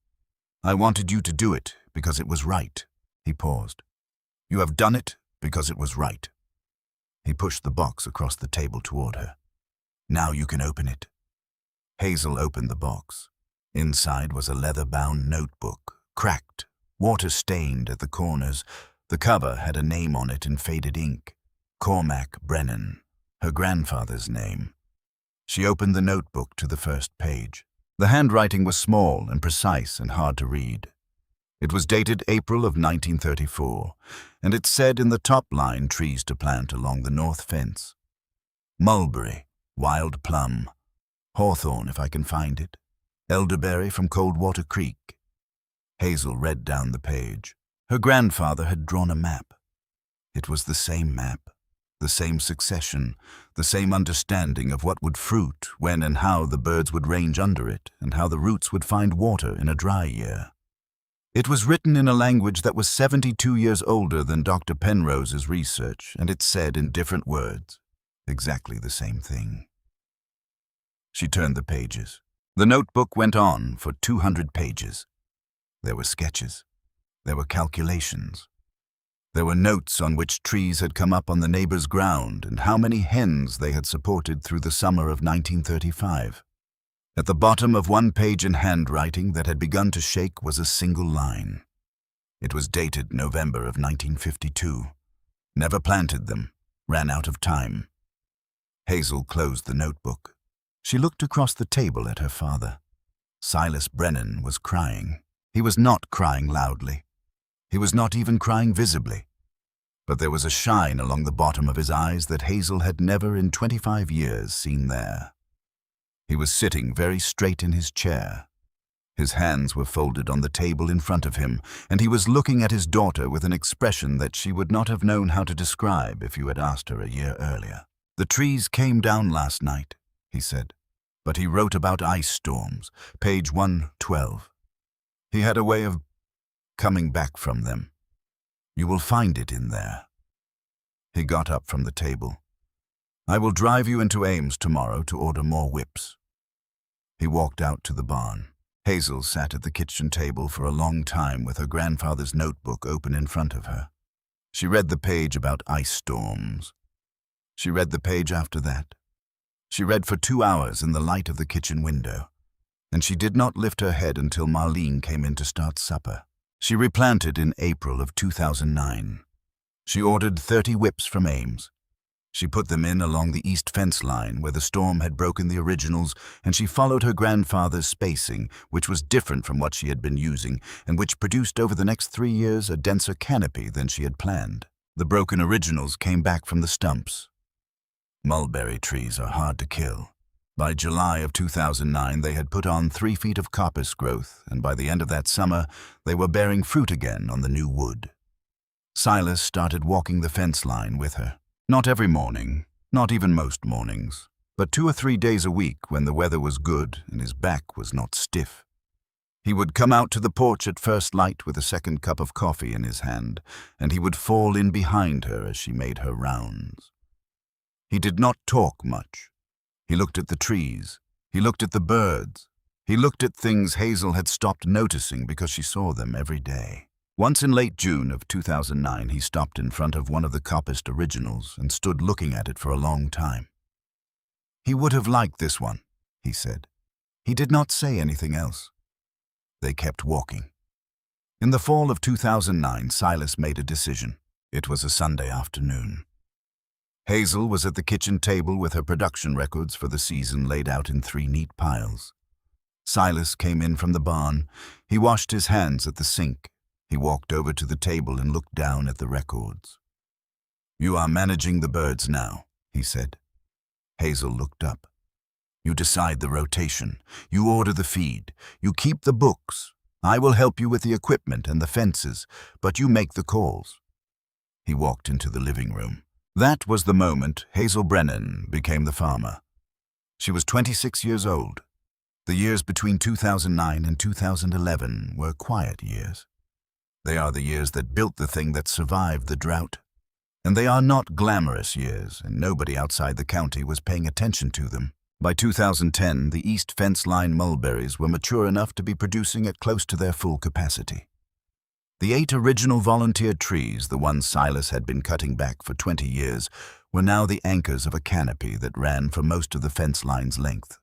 I wanted you to do it because it was right." He paused. "You have done it because it was right." He pushed the box across the table toward her. "Now you can open it." Hazel opened the box. Inside was a leather-bound notebook, cracked, water-stained at the corners. The cover had a name on it in faded ink. Cormac Brennan, her grandfather's name. She opened the notebook to the first page. The handwriting was small and precise and hard to read. It was dated April of 1934, and it said in the top line trees to plant along the north fence. Mulberry, wild plum, hawthorn if I can find it, elderberry from Coldwater Creek. Hazel read down the page. Her grandfather had drawn a map. It was the same map, the same succession, the same understanding of what would fruit, when and how the birds would range under it, and how the roots would find water in a dry year. It was written in a language that was 72 years older than Dr. Penrose's research, and it said in different words exactly the same thing. She turned the pages. The notebook went on for 200 pages. There were sketches. There were calculations. There were notes on which trees had come up on the neighbor's ground and how many hens they had supported through the summer of 1935. At the bottom of one page in handwriting that had begun to shake was a single line. It was dated November of 1952. Never planted them. Ran out of time. Hazel closed the notebook. She looked across the table at her father. Silas Brennan was crying. He was not crying loudly. He was not even crying visibly. But there was a shine along the bottom of his eyes that Hazel had never in 25 years seen there. He was sitting very straight in his chair. His hands were folded on the table in front of him, and he was looking at his daughter with an expression that she would not have known how to describe if you had asked her a year earlier. "The trees came down last night," he said, "but he wrote about ice storms, page 112. He had a way of coming back from them. You will find it in there." He got up from the table. "I will drive you into Ames tomorrow to order more whips." He walked out to the barn. Hazel sat at the kitchen table for a long time with her grandfather's notebook open in front of her. She read the page about ice storms. She read the page after that. She read for 2 hours in the light of the kitchen window, and she did not lift her head until Marlene came in to start supper. She replanted in April of 2009. She ordered 30 whips from Ames. She put them in along the east fence line where the storm had broken the originals, and she followed her grandfather's spacing, which was different from what she had been using, and which produced over the next 3 years a denser canopy than she had planned. The broken originals came back from the stumps. Mulberry trees are hard to kill. By July of 2009, they had put on 3 feet of coppice growth, and by the end of that summer, they were bearing fruit again on the new wood. Silas started walking the fence line with her. Not every morning, not even most mornings, but 2 or 3 days a week when the weather was good and his back was not stiff. He would come out to the porch at first light with a second cup of coffee in his hand, and he would fall in behind her as she made her rounds. He did not talk much. He looked at the trees. He looked at the birds. He looked at things Hazel had stopped noticing because she saw them every day. Once in late June of 2009, he stopped in front of one of the coppiced originals and stood looking at it for a long time. He would have liked this one, he said. He did not say anything else. They kept walking. In the fall of 2009, Silas made a decision. It was a Sunday afternoon. Hazel was at the kitchen table with her production records for the season laid out in 3 neat piles. Silas came in from the barn. He washed his hands at the sink. He walked over to the table and looked down at the records. "You are managing the birds now," he said. Hazel looked up. "You decide the rotation. You order the feed. You keep the books. I will help you with the equipment and the fences, but you make the calls." He walked into the living room. That was the moment Hazel Brennan became the farmer. She was 26 years old. The years between 2009 and 2011 were quiet years. They are the years that built the thing that survived the drought. And they are not glamorous years, and nobody outside the county was paying attention to them. By 2010, the east fence line mulberries were mature enough to be producing at close to their full capacity. The 8 original volunteer trees, the ones Silas had been cutting back for 20 years, were now the anchors of a canopy that ran for most of the fence line's length.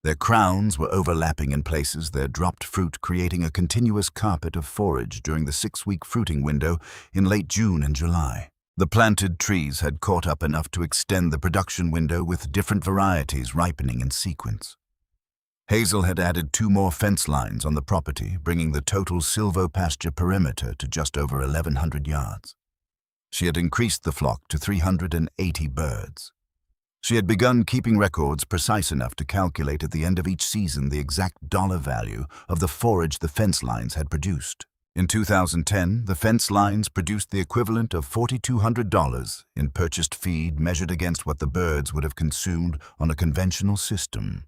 Their crowns were overlapping in places, their dropped fruit creating a continuous carpet of forage during the 6-week fruiting window in late June and July. The planted trees had caught up enough to extend the production window with different varieties ripening in sequence. Hazel had added 2 more fence lines on the property, bringing the total silvopasture perimeter to just over 1,100 yards. She had increased the flock to 380 birds. She had begun keeping records precise enough to calculate at the end of each season the exact dollar value of the forage the fence lines had produced. In 2010, the fence lines produced the equivalent of $4,200 in purchased feed measured against what the birds would have consumed on a conventional system.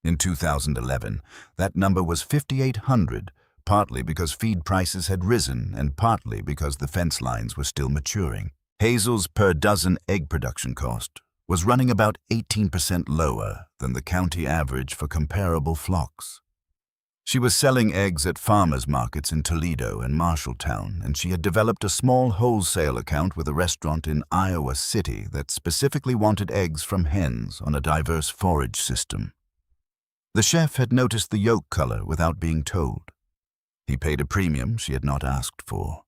In 2011, that number was $5,800, partly because feed prices had risen and partly because the fence lines were still maturing. Hazel's per dozen egg production cost was running about 18% lower than the county average for comparable flocks. She was selling eggs at farmers' markets in Toledo and Marshalltown, and she had developed a small wholesale account with a restaurant in Iowa City that specifically wanted eggs from hens on a diverse forage system. The chef had noticed the yolk color without being told. He paid a premium she had not asked for.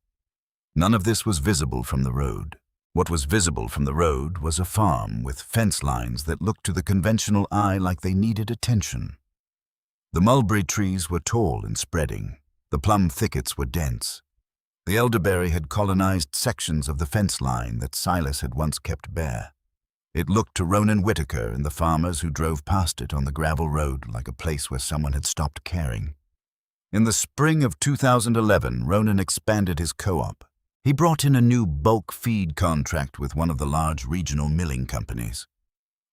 None of this was visible from the road. What was visible from the road was a farm with fence lines that looked to the conventional eye like they needed attention. The mulberry trees were tall and spreading. The plum thickets were dense. The elderberry had colonized sections of the fence line that Silas had once kept bare. It looked to Ronan Whitaker and the farmers who drove past it on the gravel road like a place where someone had stopped caring. In the spring of 2011, Ronan expanded his co-op. He brought in a new bulk feed contract with one of the large regional milling companies.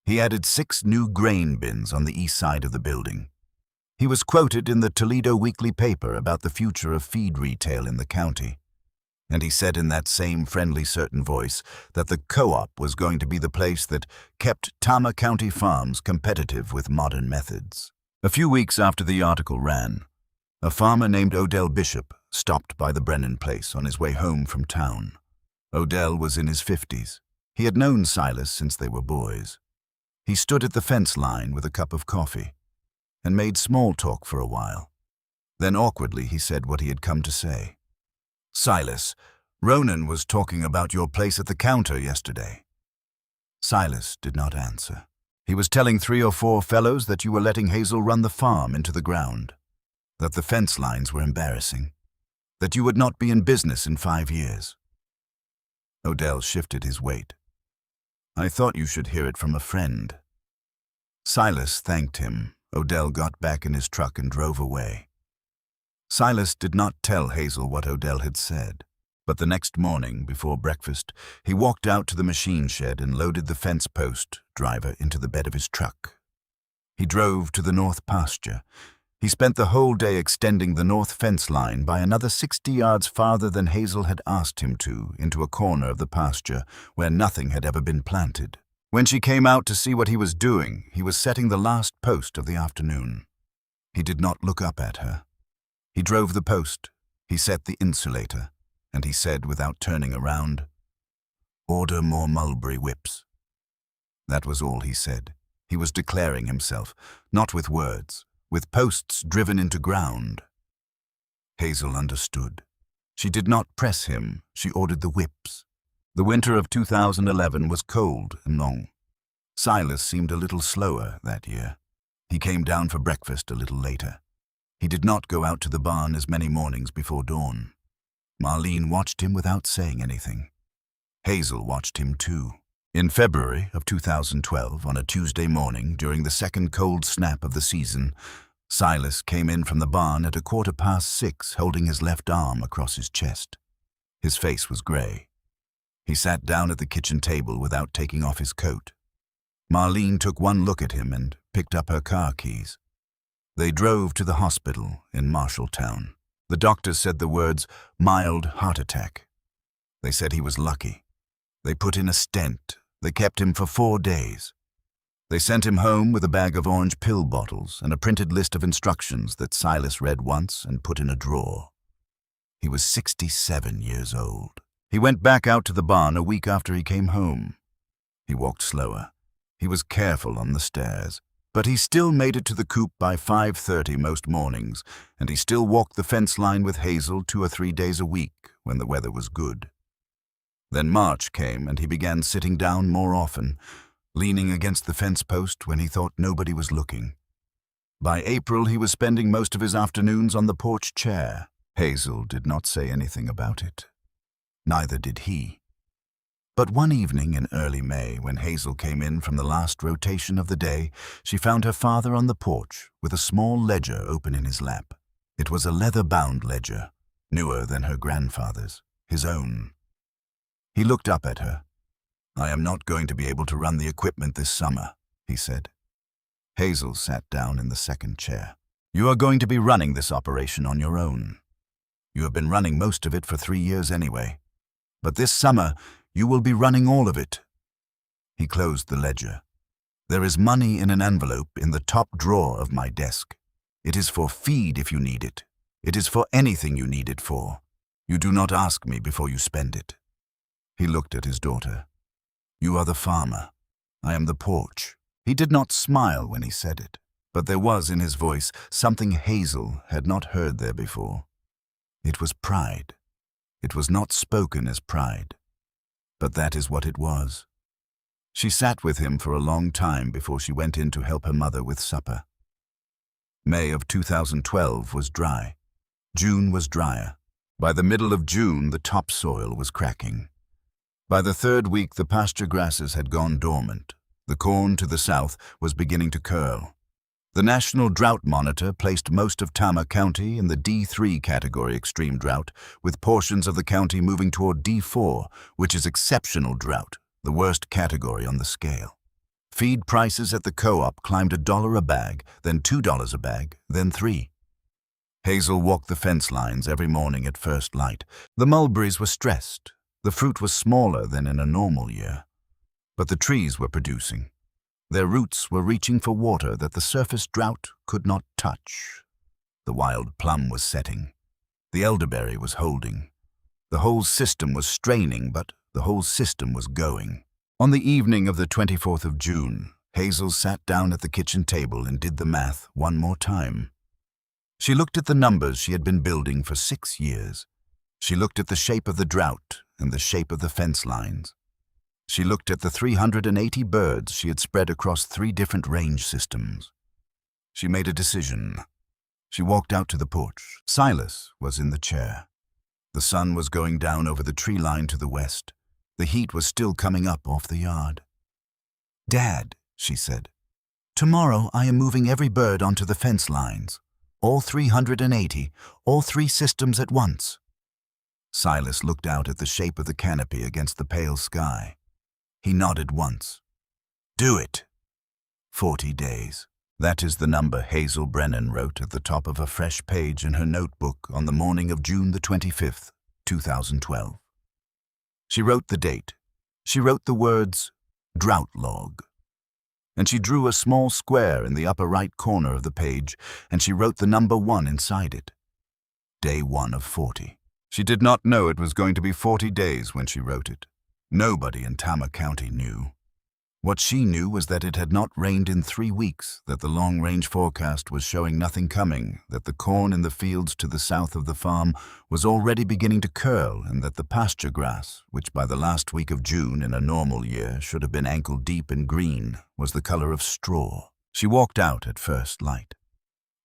He added 6 new grain bins on the east side of the building. He was quoted in the Toledo Weekly paper about the future of feed retail in the county. And he said in that same friendly, certain voice that the co-op was going to be the place that kept Tama County farms competitive with modern methods. A few weeks after the article ran, a farmer named Odell Bishop stopped by the Brennan place on his way home from town. Odell was in his 50s. He had known Silas since they were boys. He stood at the fence line with a cup of coffee and made small talk for a while. Then awkwardly he said what he had come to say. "Silas, Ronan was talking about your place at the counter yesterday." Silas did not answer. "He was telling 3 or 4 fellows that you were letting Hazel run the farm into the ground, that the fence lines were embarrassing, that you would not be in business in 5 years. Odell shifted his weight. "I thought you should hear it from a friend." Silas thanked him. Odell got back in his truck and drove away. Silas did not tell Hazel what Odell had said, but the next morning, before breakfast, he walked out to the machine shed and loaded the fence post driver into the bed of his truck. He drove to the north pasture. He spent the whole day extending the north fence line by another 60 yards farther than Hazel had asked him to, into a corner of the pasture where nothing had ever been planted. When she came out to see what he was doing, he was setting the last post of the afternoon. He did not look up at her. He drove the post, he set the insulator, and he said without turning around, "Order more mulberry whips." That was all he said. He was declaring himself, not with words, with posts driven into ground. Hazel understood. She did not press him, she ordered the whips. The winter of 2011 was cold and long. Silas seemed a little slower that year. He came down for breakfast a little later. He did not go out to the barn as many mornings before dawn. Marlene watched him without saying anything. Hazel watched him too. In February of 2012, on a Tuesday morning during the second cold snap of the season, Silas came in from the barn at 6:15 holding his left arm across his chest. His face was gray. He sat down at the kitchen table without taking off his coat. Marlene took one look at him and picked up her car keys. They drove to the hospital in Marshalltown. The doctors said the words, "mild heart attack." They said he was lucky. They put in a stent. They kept him for 4 days. They sent him home with a bag of orange pill bottles and a printed list of instructions that Silas read once and put in a drawer. He was 67 years old. He went back out to the barn a week after he came home. He walked slower. He was careful on the stairs. But he still made it to the coop by 5:30 most mornings, and he still walked the fence line with Hazel 2 or 3 days a week when the weather was good. Then March came and he began sitting down more often, leaning against the fence post when he thought nobody was looking. By April he was spending most of his afternoons on the porch chair. Hazel did not say anything about it. Neither did he. But one evening in early May, when Hazel came in from the last rotation of the day, she found her father on the porch with a small ledger open in his lap. It was a leather-bound ledger, newer than her grandfather's, his own. He looked up at her. "I am not going to be able to run the equipment this summer," he said. Hazel sat down in the second chair. "You are going to be running this operation on your own. You have been running most of it for 3 years anyway. But this summer, you will be running all of it." He closed the ledger. "There is money in an envelope in the top drawer of my desk. It is for feed if you need it. It is for anything you need it for. You do not ask me before you spend it." He looked at his daughter. "You are the farmer. I am the porch." He did not smile when he said it, but there was in his voice something Hazel had not heard there before. It was pride. It was not spoken as pride, but that is what it was. She sat with him for a long time before she went in to help her mother with supper. May of 2012 was dry. June was drier. By the middle of June, the topsoil was cracking. By the 3rd week, the pasture grasses had gone dormant. The corn to the south was beginning to curl. The National Drought Monitor placed most of Tama County in the D3 category extreme drought, with portions of the county moving toward D4, which is exceptional drought, the worst category on the scale. Feed prices at the co-op climbed $1 a bag, then $2 a bag, then $3. Hazel walked the fence lines every morning at first light. The mulberries were stressed. The fruit was smaller than in a normal year. But the trees were producing. Their roots were reaching for water that the surface drought could not touch. The wild plum was setting. The elderberry was holding. The whole system was straining, but the whole system was going. On the evening of the 24th of June, Hazel sat down at the kitchen table and did the math one more time. She looked at the numbers she had been building for 6 years. She looked at the shape of the drought and the shape of the fence lines. She looked at the 380 birds she had spread across 3 different range systems. She made a decision. She walked out to the porch. Silas was in the chair. The sun was going down over the tree line to the west. The heat was still coming up off the yard. "Dad," she said, "tomorrow I am moving every bird onto the fence lines. All 380, all 3 systems at once." Silas looked out at the shape of the canopy against the pale sky. He nodded once. "Do it." 40 days. That is the number Hazel Brennan wrote at the top of a fresh page in her notebook on the morning of June the 25th, 2012. She wrote the date. She wrote the words, "Drought Log." And she drew a small square in the upper right corner of the page, and she wrote the number 1 inside it. Day 1 of 40. She did not know it was going to be 40 days when she wrote it. Nobody in Tama County knew. What she knew was that it had not rained in 3 weeks, that the long-range forecast was showing nothing coming, that the corn in the fields to the south of the farm was already beginning to curl, and that the pasture grass, which by the last week of June in a normal year should have been ankle-deep in green, was the color of straw. She walked out at first light.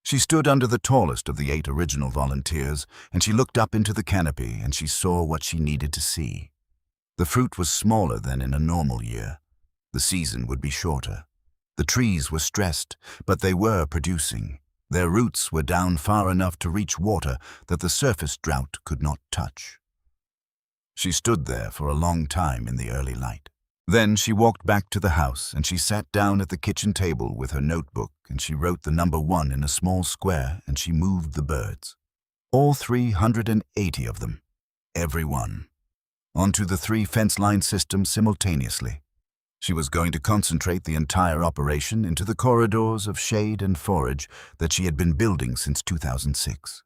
She stood under the tallest of the 8 original volunteers, and she looked up into the canopy, and she saw what she needed to see. The fruit was smaller than in a normal year. The season would be shorter. The trees were stressed, but they were producing. Their roots were down far enough to reach water that the surface drought could not touch. She stood there for a long time in the early light. Then she walked back to the house and she sat down at the kitchen table with her notebook and she wrote the number 1 in a small square and she moved the birds. All 380 of them. Every one. Onto the 3 fence line systems simultaneously. She was going to concentrate the entire operation into the corridors of shade and forage that she had been building since 2006.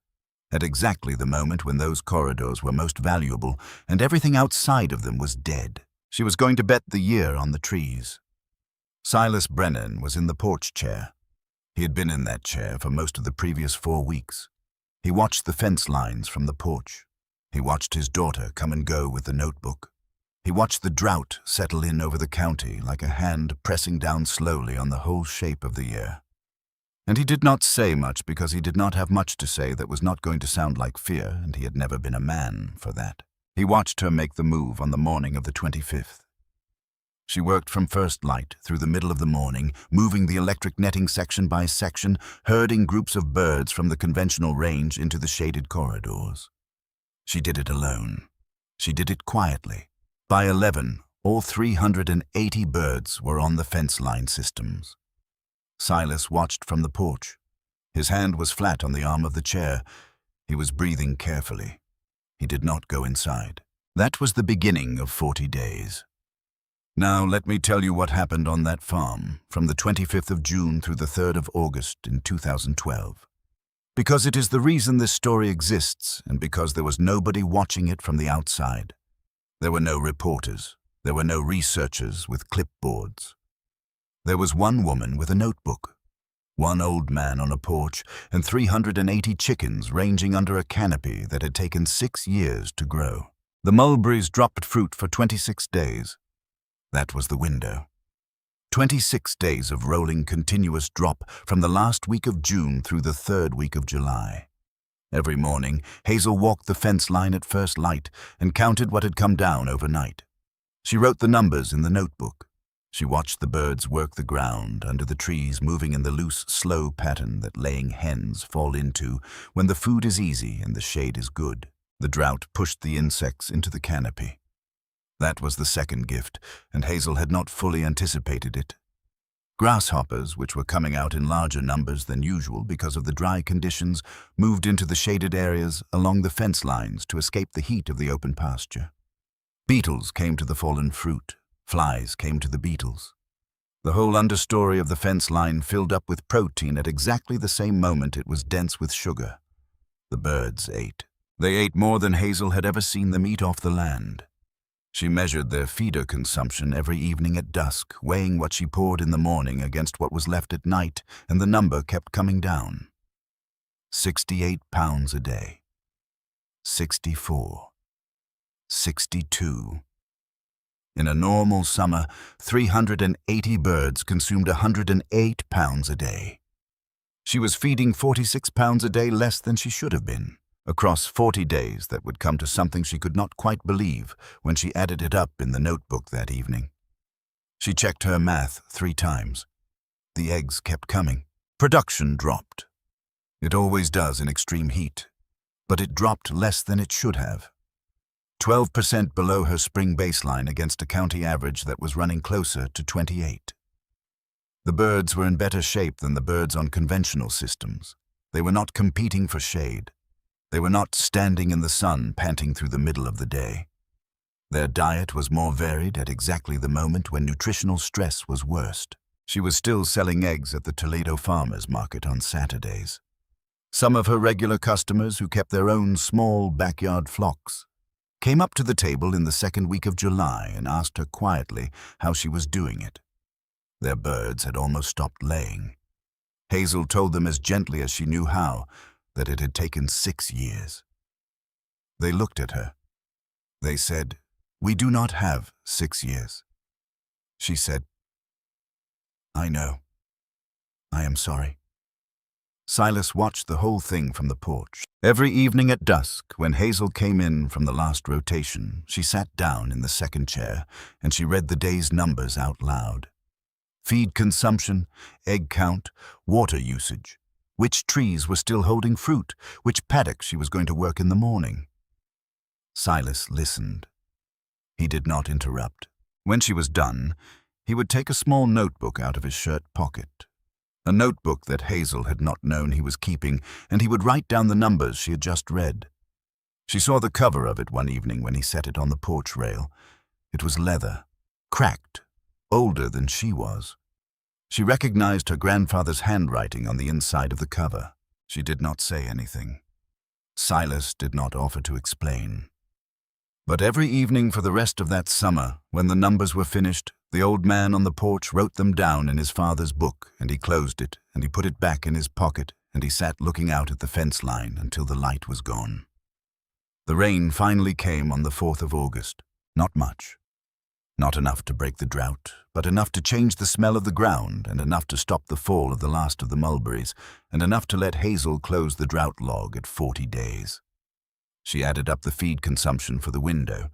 At exactly the moment when those corridors were most valuable and everything outside of them was dead. She was going to bet the year on the trees. Silas Brennan was in the porch chair. He had been in that chair for most of the previous 4 weeks. He watched the fence lines from the porch. He watched his daughter come and go with the notebook. He watched the drought settle in over the county like a hand pressing down slowly on the whole shape of the year. And he did not say much because he did not have much to say that was not going to sound like fear, and he had never been a man for that. He watched her make the move on the morning of the 25th. She worked from first light through the middle of the morning, moving the electric netting section by section, herding groups of birds from the conventional range into the shaded corridors. She did it alone. She did it quietly. By 11, all 380 birds were on the fence line systems. Silas watched from the porch. His hand was flat on the arm of the chair. He was breathing carefully. He did not go inside. That was the beginning of 40 days. Now let me tell you what happened on that farm from the 25th of June through the 3rd of August in 2012. Because it is the reason this story exists and because there was nobody watching it from the outside. There were no reporters. There were no researchers with clipboards. There was one woman with a notebook, one old man on a porch, and 380 chickens ranging under a canopy that had taken 6 years to grow. The mulberries dropped fruit for 26 days. That was the window. 26 days of rolling continuous drop from the last week of June through the 3rd week of July. Every morning, Hazel walked the fence line at first light and counted what had come down overnight. She wrote the numbers in the notebook. She watched the birds work the ground under the trees, moving in the loose, slow pattern that laying hens fall into when the food is easy and the shade is good. The drought pushed the insects into the canopy. That was the second gift, and Hazel had not fully anticipated it. Grasshoppers, which were coming out in larger numbers than usual because of the dry conditions, moved into the shaded areas along the fence lines to escape the heat of the open pasture. Beetles came to the fallen fruit. Flies came to the beetles. The whole understory of the fence line filled up with protein at exactly the same moment it was dense with sugar. The birds ate. They ate more than Hazel had ever seen them eat off the land. She measured their feeder consumption every evening at dusk, weighing what she poured in the morning against what was left at night, and the number kept coming down. 68 pounds a day. 64. 62. In a normal summer, 380 birds consumed 108 pounds a day. She was feeding 46 pounds a day less than she should have been. Across 40 days, that would come to something she could not quite believe when she added it up in the notebook that evening. She checked her math 3 times. The eggs kept coming. Production dropped. It always does in extreme heat, but it dropped less than it should have. 12% below her spring baseline against a county average that was running closer to 28. The birds were in better shape than the birds on conventional systems. They were not competing for shade. They were not standing in the sun panting through the middle of the day. Their diet was more varied at exactly the moment when nutritional stress was worst. She was still selling eggs at the Toledo Farmers Market on Saturdays. Some of her regular customers, who kept their own small backyard flocks, came up to the table in the second week of July and asked her quietly how she was doing it. Their birds had almost stopped laying. Hazel told them as gently as she knew how that it had taken 6 years. They looked at her. They said, "We do not have 6 years." She said, "I know. I am sorry." Silas watched the whole thing from the porch. Every evening at dusk, when Hazel came in from the last rotation, she sat down in the second chair and she read the day's numbers out loud. Feed consumption, egg count, water usage, which trees were still holding fruit, which paddock she was going to work in the morning. Silas listened. He did not interrupt. When she was done, he would take a small notebook out of his shirt pocket. A notebook that Hazel had not known he was keeping, and he would write down the numbers she had just read. She saw the cover of it one evening when he set it on the porch rail. It was leather, cracked, older than she was. She recognized her grandfather's handwriting on the inside of the cover. She did not say anything. Silas did not offer to explain. But every evening for the rest of that summer, when the numbers were finished, the old man on the porch wrote them down in his father's book, and he closed it, and he put it back in his pocket, and he sat looking out at the fence line until the light was gone. The rain finally came on the 4th of August. Not much. Not enough to break the drought, but enough to change the smell of the ground, and enough to stop the fall of the last of the mulberries, and enough to let Hazel close the drought log at 40 days. She added up the feed consumption for the window.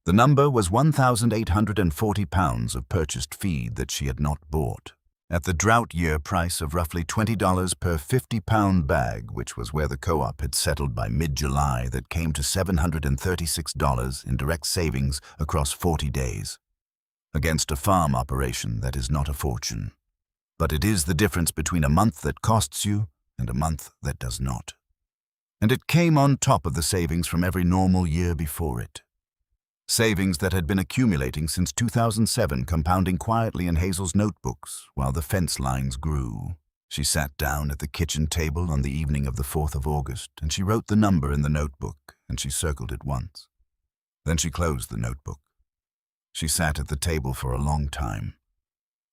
The number was 1,840 pounds of purchased feed that she had not bought. At the drought year price of roughly $20 per 50-pound bag, which was where the co-op had settled by mid-July, that came to $736 in direct savings across 40 days. Against a farm operation, that is not a fortune. But it is the difference between a month that costs you and a month that does not. And it came on top of the savings from every normal year before it. Savings that had been accumulating since 2007, compounding quietly in Hazel's notebooks while the fence lines grew. She sat down at the kitchen table on the evening of the 4th of August, and she wrote the number in the notebook, and she circled it once. Then she closed the notebook. She sat at the table for a long time.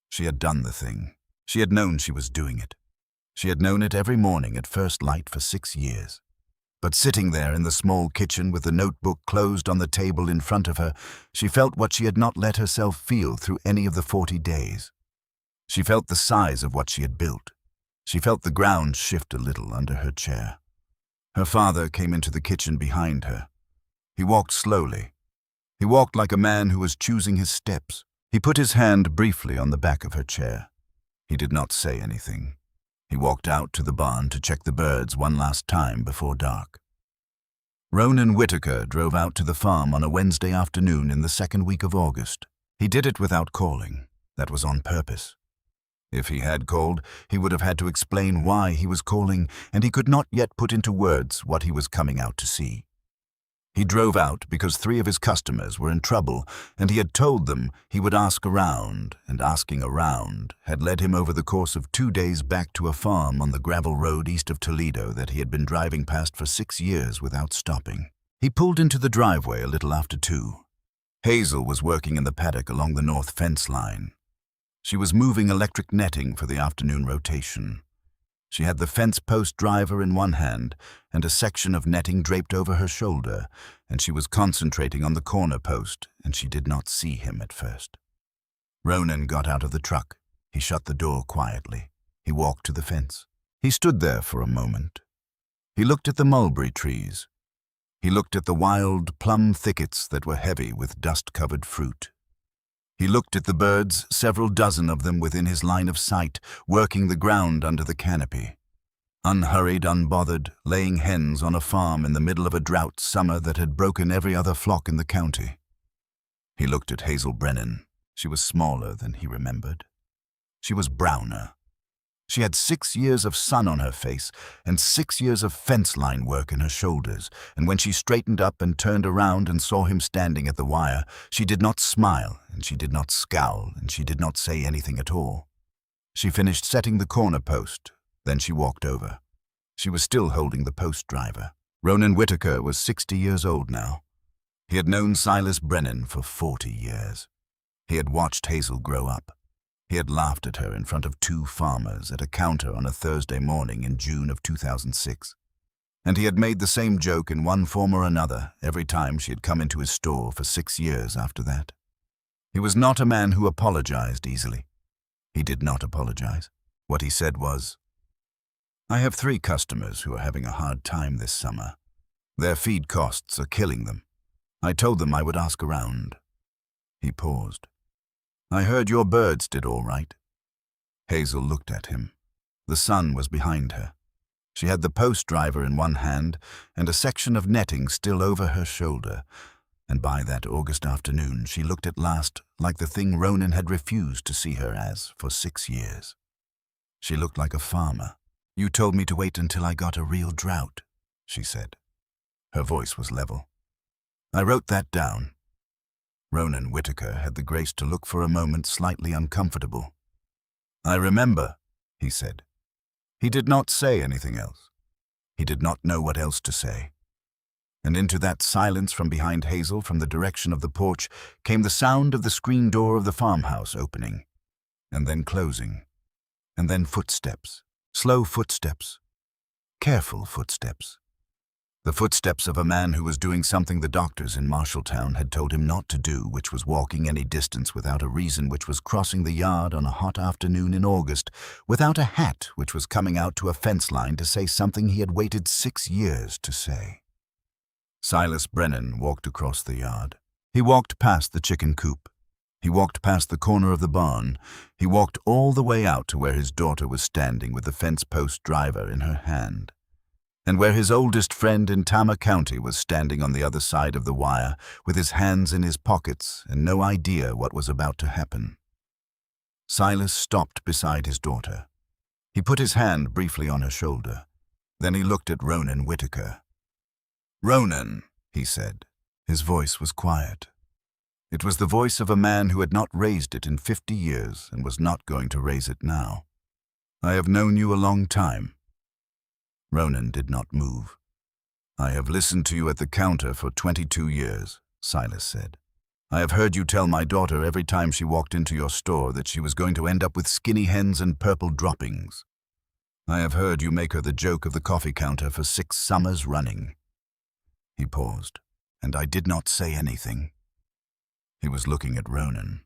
She had done the thing. She had known she was doing it. She had known it every morning at first light for 6 years. But sitting there in the small kitchen with the notebook closed on the table in front of her, she felt what she had not let herself feel through any of the 40 days. She felt the size of what she had built. She felt the ground shift a little under her chair. Her father came into the kitchen behind her. He walked slowly. He walked like a man who was choosing his steps. He put his hand briefly on the back of her chair. He did not say anything. He walked out to the barn to check the birds one last time before dark. Ronan Whitaker drove out to the farm on a Wednesday afternoon in the second week of August. He did it without calling. That was on purpose. If he had called, he would have had to explain why he was calling, and he could not yet put into words what he was coming out to see. He drove out because 3 of his customers were in trouble, and he had told them he would ask around, and asking around had led him over the course of 2 days back to a farm on the gravel road east of Toledo that he had been driving past for 6 years without stopping. He pulled into the driveway a little after 2. Hazel was working in the paddock along the north fence line. She was moving electric netting for the afternoon rotation. She had the fence post driver in one hand and a section of netting draped over her shoulder, and she was concentrating on the corner post, and she did not see him at first. Ronan got out of the truck. He shut the door quietly. He walked to the fence. He stood there for a moment. He looked at the mulberry trees. He looked at the wild plum thickets that were heavy with dust-covered fruit. He looked at the birds, several dozen of them within his line of sight, working the ground under the canopy. Unhurried, unbothered, laying hens on a farm in the middle of a drought summer that had broken every other flock in the county. He looked at Hazel Brennan. She was smaller than he remembered. She was browner. She had 6 years of sun on her face and 6 years of fence line work in her shoulders, and when she straightened up and turned around and saw him standing at the wire, she did not smile, and she did not scowl, and she did not say anything at all. She finished setting the corner post, then she walked over. She was still holding the post driver. Ronan Whitaker was 60 years old now. He had known Silas Brennan for 40 years. He had watched Hazel grow up. He had laughed at her in front of 2 farmers at a counter on a Thursday morning in June of 2006. And he had made the same joke in one form or another every time she had come into his store for 6 years after that. He was not a man who apologized easily. He did not apologize. What he said was, "I have 3 customers who are having a hard time this summer. Their feed costs are killing them. I told them I would ask around." He paused. "I heard your birds did all right." Hazel looked at him. The sun was behind her. She had the post driver in one hand and a section of netting still over her shoulder, and by that August afternoon she looked at last like the thing Ronan had refused to see her as for 6 years. She looked like a farmer. "You told me to wait until I got a real drought," she said. Her voice was level. "I wrote that down." Ronan Whitaker had the grace to look for a moment slightly uncomfortable. "I remember," he said. He did not say anything else. He did not know what else to say. And into that silence from behind Hazel, from the direction of the porch, came the sound of the screen door of the farmhouse opening, and then closing, and then footsteps, slow footsteps, careful footsteps. The footsteps of a man who was doing something the doctors in Marshalltown had told him not to do, which was walking any distance without a reason, which was crossing the yard on a hot afternoon in August, without a hat, which was coming out to a fence line to say something he had waited 6 years to say. Silas Brennan walked across the yard. He walked past the chicken coop. He walked past the corner of the barn. He walked all the way out to where his daughter was standing with the fence post driver in her hand, and where his oldest friend in Tama County was standing on the other side of the wire with his hands in his pockets and no idea what was about to happen. Silas stopped beside his daughter. He put his hand briefly on her shoulder. Then he looked at Ronan Whitaker. "Ronan," he said. His voice was quiet. It was the voice of a man who had not raised it in 50 years and was not going to raise it now. "I have known you a long time." Ronan did not move. "I have listened to you at the counter for 22 years, Silas said. "I have heard you tell my daughter every time she walked into your store that she was going to end up with skinny hens and purple droppings. I have heard you make her the joke of the coffee counter for 6 summers running." He paused, and I did not say anything. He was looking at Ronan.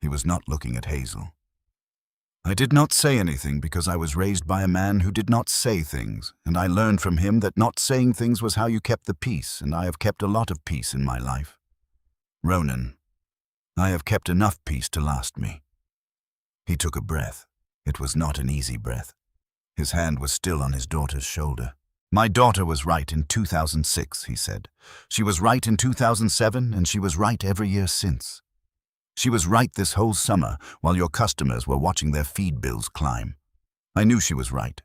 He was not looking at Hazel. I did not say anything because I was raised by a man who did not say things, and I learned from him that not saying things was how you kept the peace, and I have kept a lot of peace in my life. Ronan, I have kept enough peace to last me." He took a breath. It was not an easy breath. His hand was still on his daughter's shoulder. "My daughter was right in 2006, he said. "She was right in 2007, and she was right every year since. She was right this whole summer while your customers were watching their feed bills climb. I knew she was right.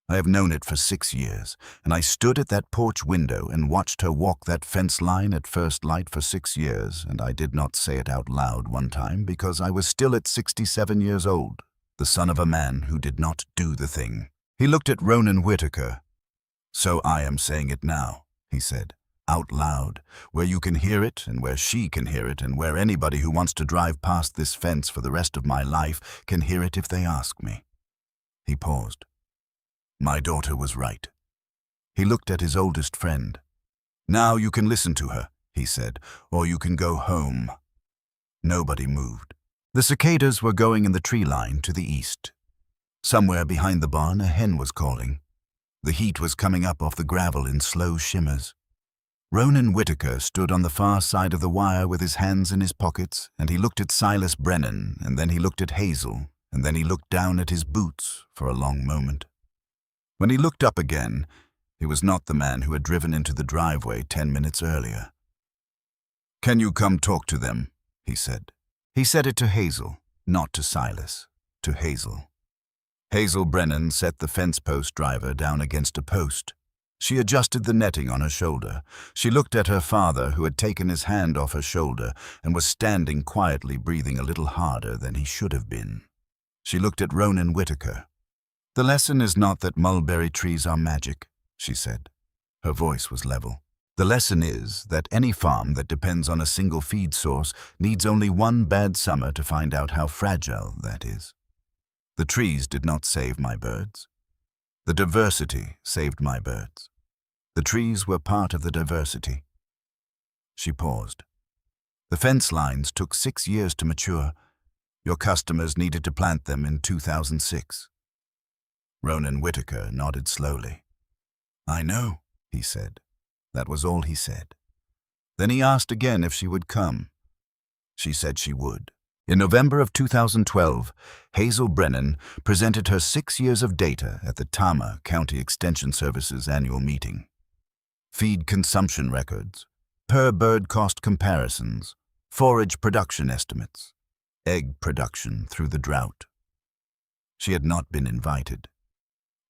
I have known it for 6 years, and I stood at that porch window and watched her walk that fence line at first light for 6 years, and I did not say it out loud one time because I was still at 67 years old, the son of a man who did not do the thing." He looked at Ronan Whitaker. "So I am saying it now," he said. out loud, where you can hear it and where she can hear it and where anybody who wants to drive past this fence for the rest of my life can hear it if they ask me." He paused. My daughter was right. He looked at his oldest friend. "Now you can listen to her," he said, "or you can go home." Nobody moved. The cicadas were going in the tree line to the east. Somewhere behind the barn, a hen was calling. The heat was coming up off the gravel in slow shimmers. Ronan Whitaker stood on the far side of the wire with his hands in his pockets, and he looked at Silas Brennan, and then he looked at Hazel, and then he looked down at his boots for a long moment. When he looked up again, he was not the man who had driven into the driveway 10 minutes earlier. "Can you come talk to them?" he said. He said it to Hazel, not to Silas, to Hazel. Hazel Brennan set the fence post driver down against a post. She adjusted the netting on her shoulder. She looked at her father, who had taken his hand off her shoulder and was standing quietly, breathing a little harder than he should have been. She looked at Ronan Whitaker. "The lesson is not that mulberry trees are magic," she said. Her voice was level. "The lesson is that any farm that depends on a single feed source needs only one bad summer to find out how fragile that is. The trees did not save my birds. The diversity saved my birds. The trees were part of the diversity." She paused. "The fence lines took 6 years to mature. Your customers needed to plant them in 2006. Ronan Whitaker nodded slowly. "I know," he said. That was all he said. Then he asked again if she would come. She said she would. In November of 2012, Hazel Brennan presented her 6 years of data at the Tama County Extension Service's annual meeting. Feed consumption records, per-bird cost comparisons, forage production estimates, egg production through the drought. She had not been invited.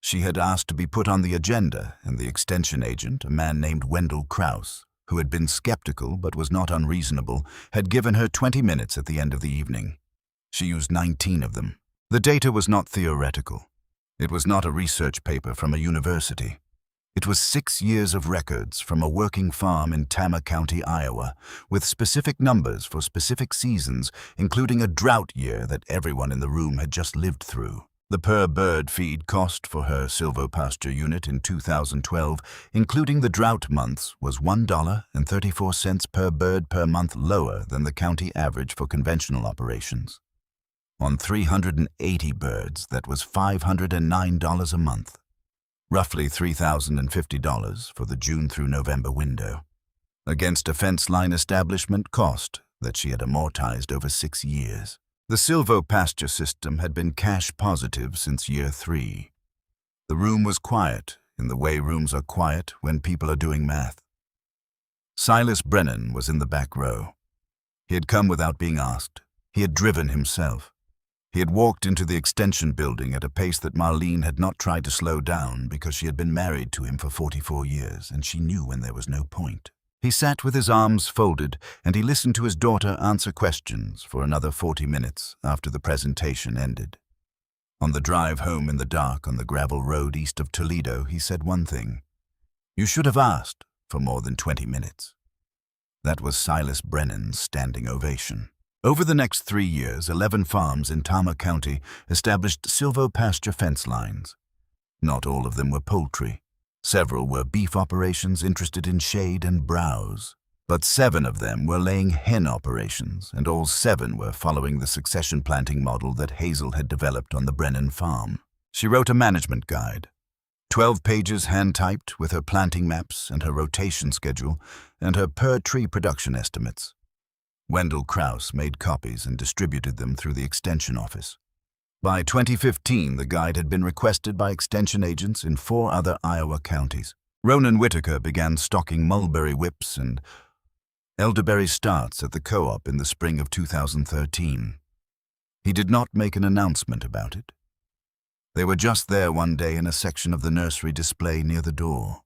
She had asked to be put on the agenda, and the extension agent, a man named Wendell Krause, who had been skeptical but was not unreasonable, had given her 20 minutes at the end of the evening. She used 19 of them. The data was not theoretical. It was not a research paper from a university. It was 6 years of records from a working farm in Tama County, Iowa, with specific numbers for specific seasons, including a drought year that everyone in the room had just lived through. The per-bird feed cost for her silvopasture unit in 2012, including the drought months, was $1.34 per bird per month lower than the county average for conventional operations. On 380 birds, that was $509 a month, roughly $3,050 for the June through November window, against a fence line establishment cost that she had amortized over 6 years. The silvopasture system had been cash positive since year 3. The room was quiet, in the way rooms are quiet when people are doing math. Silas Brennan was in the back row. He had come without being asked. He had driven himself. He had walked into the extension building at a pace that Marlene had not tried to slow down because she had been married to him for 44 years, and she knew when there was no point. He sat with his arms folded, and he listened to his daughter answer questions for another 40 minutes after the presentation ended. On the drive home in the dark on the gravel road east of Toledo, he said one thing. "You should have asked for more than 20 minutes." That was Silas Brennan's standing ovation. Over the next 3 years, 11 farms in Tama County established silvopasture fence lines. Not all of them were poultry. Several were beef operations interested in shade and browse. But 7 of them were laying hen operations, and all 7 were following the succession planting model that Hazel had developed on the Brennan farm. She wrote a management guide, 12 pages hand-typed with her planting maps and her rotation schedule and her per-tree production estimates. Wendell Krause made copies and distributed them through the extension office. By 2015, the guide had been requested by extension agents in 4 other Iowa counties. Ronan Whitaker began stocking mulberry whips and elderberry starts at the co-op in the spring of 2013. He did not make an announcement about it. They were just there one day in a section of the nursery display near the door.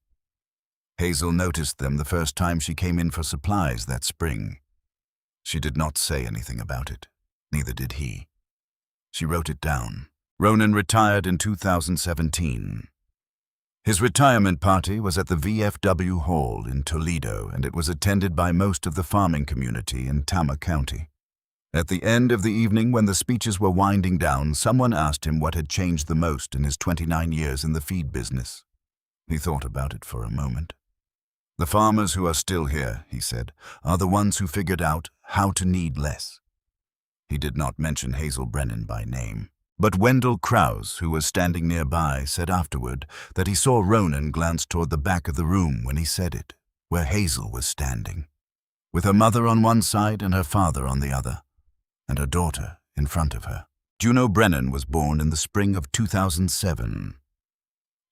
Hazel noticed them the first time she came in for supplies that spring. She did not say anything about it. Neither did he. She wrote it down. Ronan retired in 2017. His retirement party was at the VFW Hall in Toledo, and it was attended by most of the farming community in Tama County. At the end of the evening, when the speeches were winding down, someone asked him what had changed the most in his 29 years in the feed business. He thought about it for a moment. "The farmers who are still here," he said, "are the ones who figured out how to need less." He did not mention Hazel Brennan by name. But Wendell Krause, who was standing nearby, said afterward that he saw Ronan glance toward the back of the room when he said it, where Hazel was standing, with her mother on one side and her father on the other, and her daughter in front of her. Juno Brennan was born in the spring of 2007.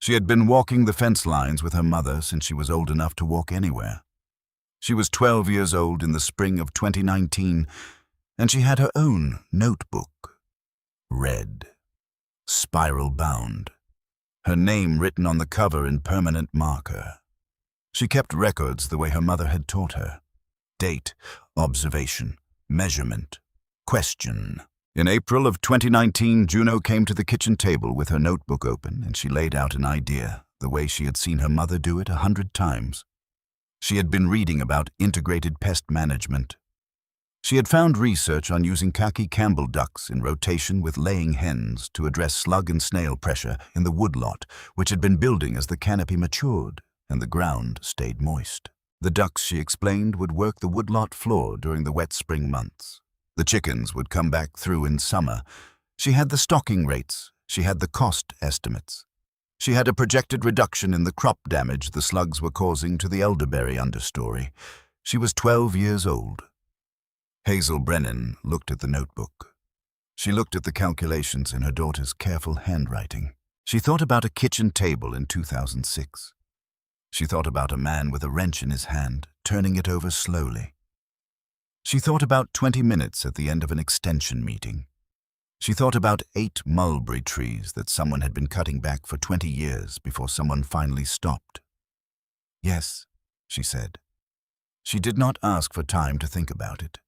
She had been walking the fence lines with her mother since she was old enough to walk anywhere. She was 12 years old in the spring of 2019, and she had her own notebook. Red, spiral-bound, her name written on the cover in permanent marker. She kept records the way her mother had taught her. Date, observation, measurement, question. In April of 2019, Juno came to the kitchen table with her notebook open, and she laid out an idea, the way she had seen her mother do it 100 times. She had been reading about integrated pest management. She had found research on using khaki Campbell ducks in rotation with laying hens to address slug and snail pressure in the woodlot, which had been building as the canopy matured and the ground stayed moist. The ducks, she explained, would work the woodlot floor during the wet spring months. The chickens would come back through in summer. She had the stocking rates. She had the cost estimates. She had a projected reduction in the crop damage the slugs were causing to the elderberry understory. She was 12 years old. Hazel Brennan looked at the notebook. She looked at the calculations in her daughter's careful handwriting. She thought about a kitchen table in 2006. She thought about a man with a wrench in his hand, turning it over slowly. She thought about 20 minutes at the end of an extension meeting. She thought about 8 mulberry trees that someone had been cutting back for 20 years before someone finally stopped. "Yes," she said. She did not ask for time to think about it.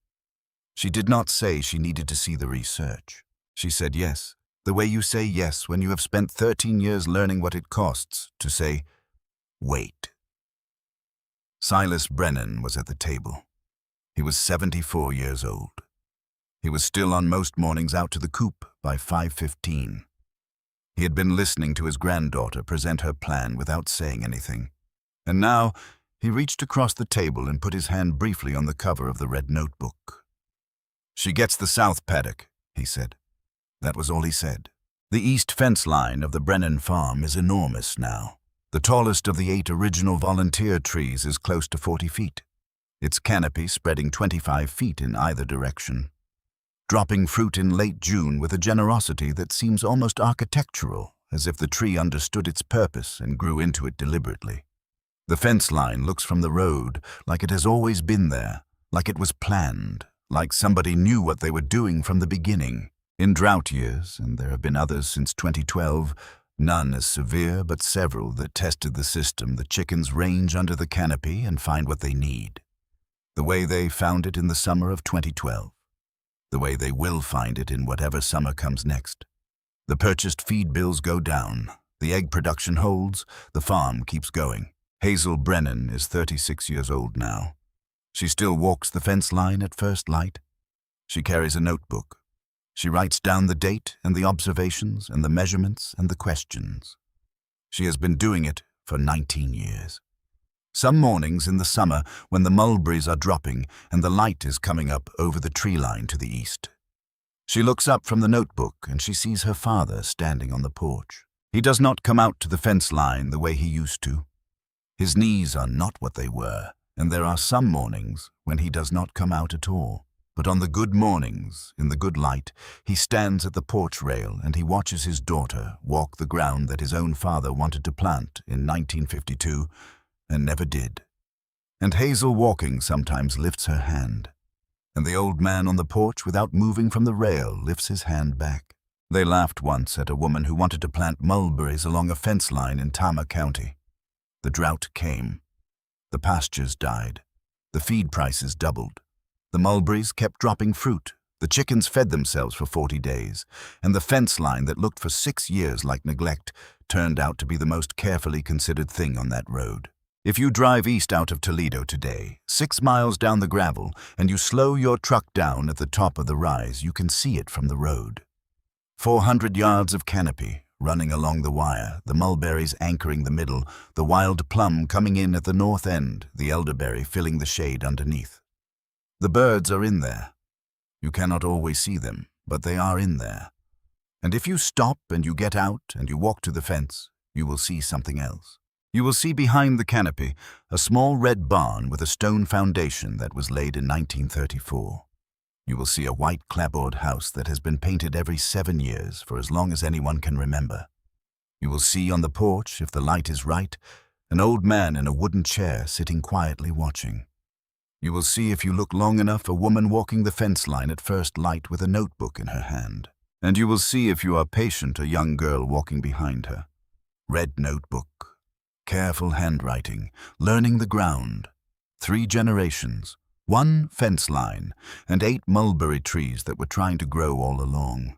She did not say she needed to see the research. She said yes, the way you say yes when you have spent 13 years learning what it costs to say, wait. Silas Brennan was at the table. He was 74 years old. He was still on most mornings out to the coop by 5:15. He had been listening to his granddaughter present her plan without saying anything. And now he reached across the table and put his hand briefly on the cover of the red notebook. "She gets the south paddock," he said. That was all he said. The east fence line of the Brennan farm is enormous now. The tallest of the 8 original volunteer trees is close to 40 feet, its canopy spreading 25 feet in either direction, dropping fruit in late June with a generosity that seems almost architectural, as if the tree understood its purpose and grew into it deliberately. The fence line looks from the road like it has always been there, like it was planned, like somebody knew what they were doing from the beginning. In drought years, and there have been others since 2012, none as severe but several that tested the system, the chickens range under the canopy and find what they need. The way they found it in the summer of 2012. The way they will find it in whatever summer comes next. The purchased feed bills go down. The egg production holds. The farm keeps going. Hazel Brennan is 36 years old now. She still walks the fence line at first light. She carries a notebook. She writes down the date and the observations and the measurements and the questions. She has been doing it for 19 years. Some mornings in the summer when the mulberries are dropping and the light is coming up over the tree line to the east. She looks up from the notebook and she sees her father standing on the porch. He does not come out to the fence line the way he used to. His knees are not what they were. And there are some mornings when he does not come out at all. But on the good mornings, in the good light, he stands at the porch rail and he watches his daughter walk the ground that his own father wanted to plant in 1952 and never did. And Hazel walking sometimes lifts her hand. And the old man on the porch, without moving from the rail, lifts his hand back. They laughed once at a woman who wanted to plant mulberries along a fence line in Tama County. The drought came. The pastures died. The feed prices doubled. The mulberries kept dropping fruit. The chickens fed themselves for 40 days. And the fence line that looked for 6 years like neglect turned out to be the most carefully considered thing on that road. If you drive east out of Toledo today, 6 miles down the gravel, and you slow your truck down at the top of the rise, you can see it from the road. 400 yards of canopy running along the wire, the mulberries anchoring the middle, the wild plum coming in at the north end, the elderberry filling the shade underneath. The birds are in there. You cannot always see them, but they are in there. And if you stop and you get out and you walk to the fence, you will see something else. You will see behind the canopy a small red barn with a stone foundation that was laid in 1934. You will see a white clapboard house that has been painted every 7 years for as long as anyone can remember. You will see on the porch, if the light is right, an old man in a wooden chair sitting quietly watching. You will see, if you look long enough, a woman walking the fence line at first light with a notebook in her hand. And you will see, if you are patient, a young girl walking behind her. Red notebook, careful handwriting, learning the ground. 3 generations, 1 fence line, and 8 mulberry trees that were trying to grow all along.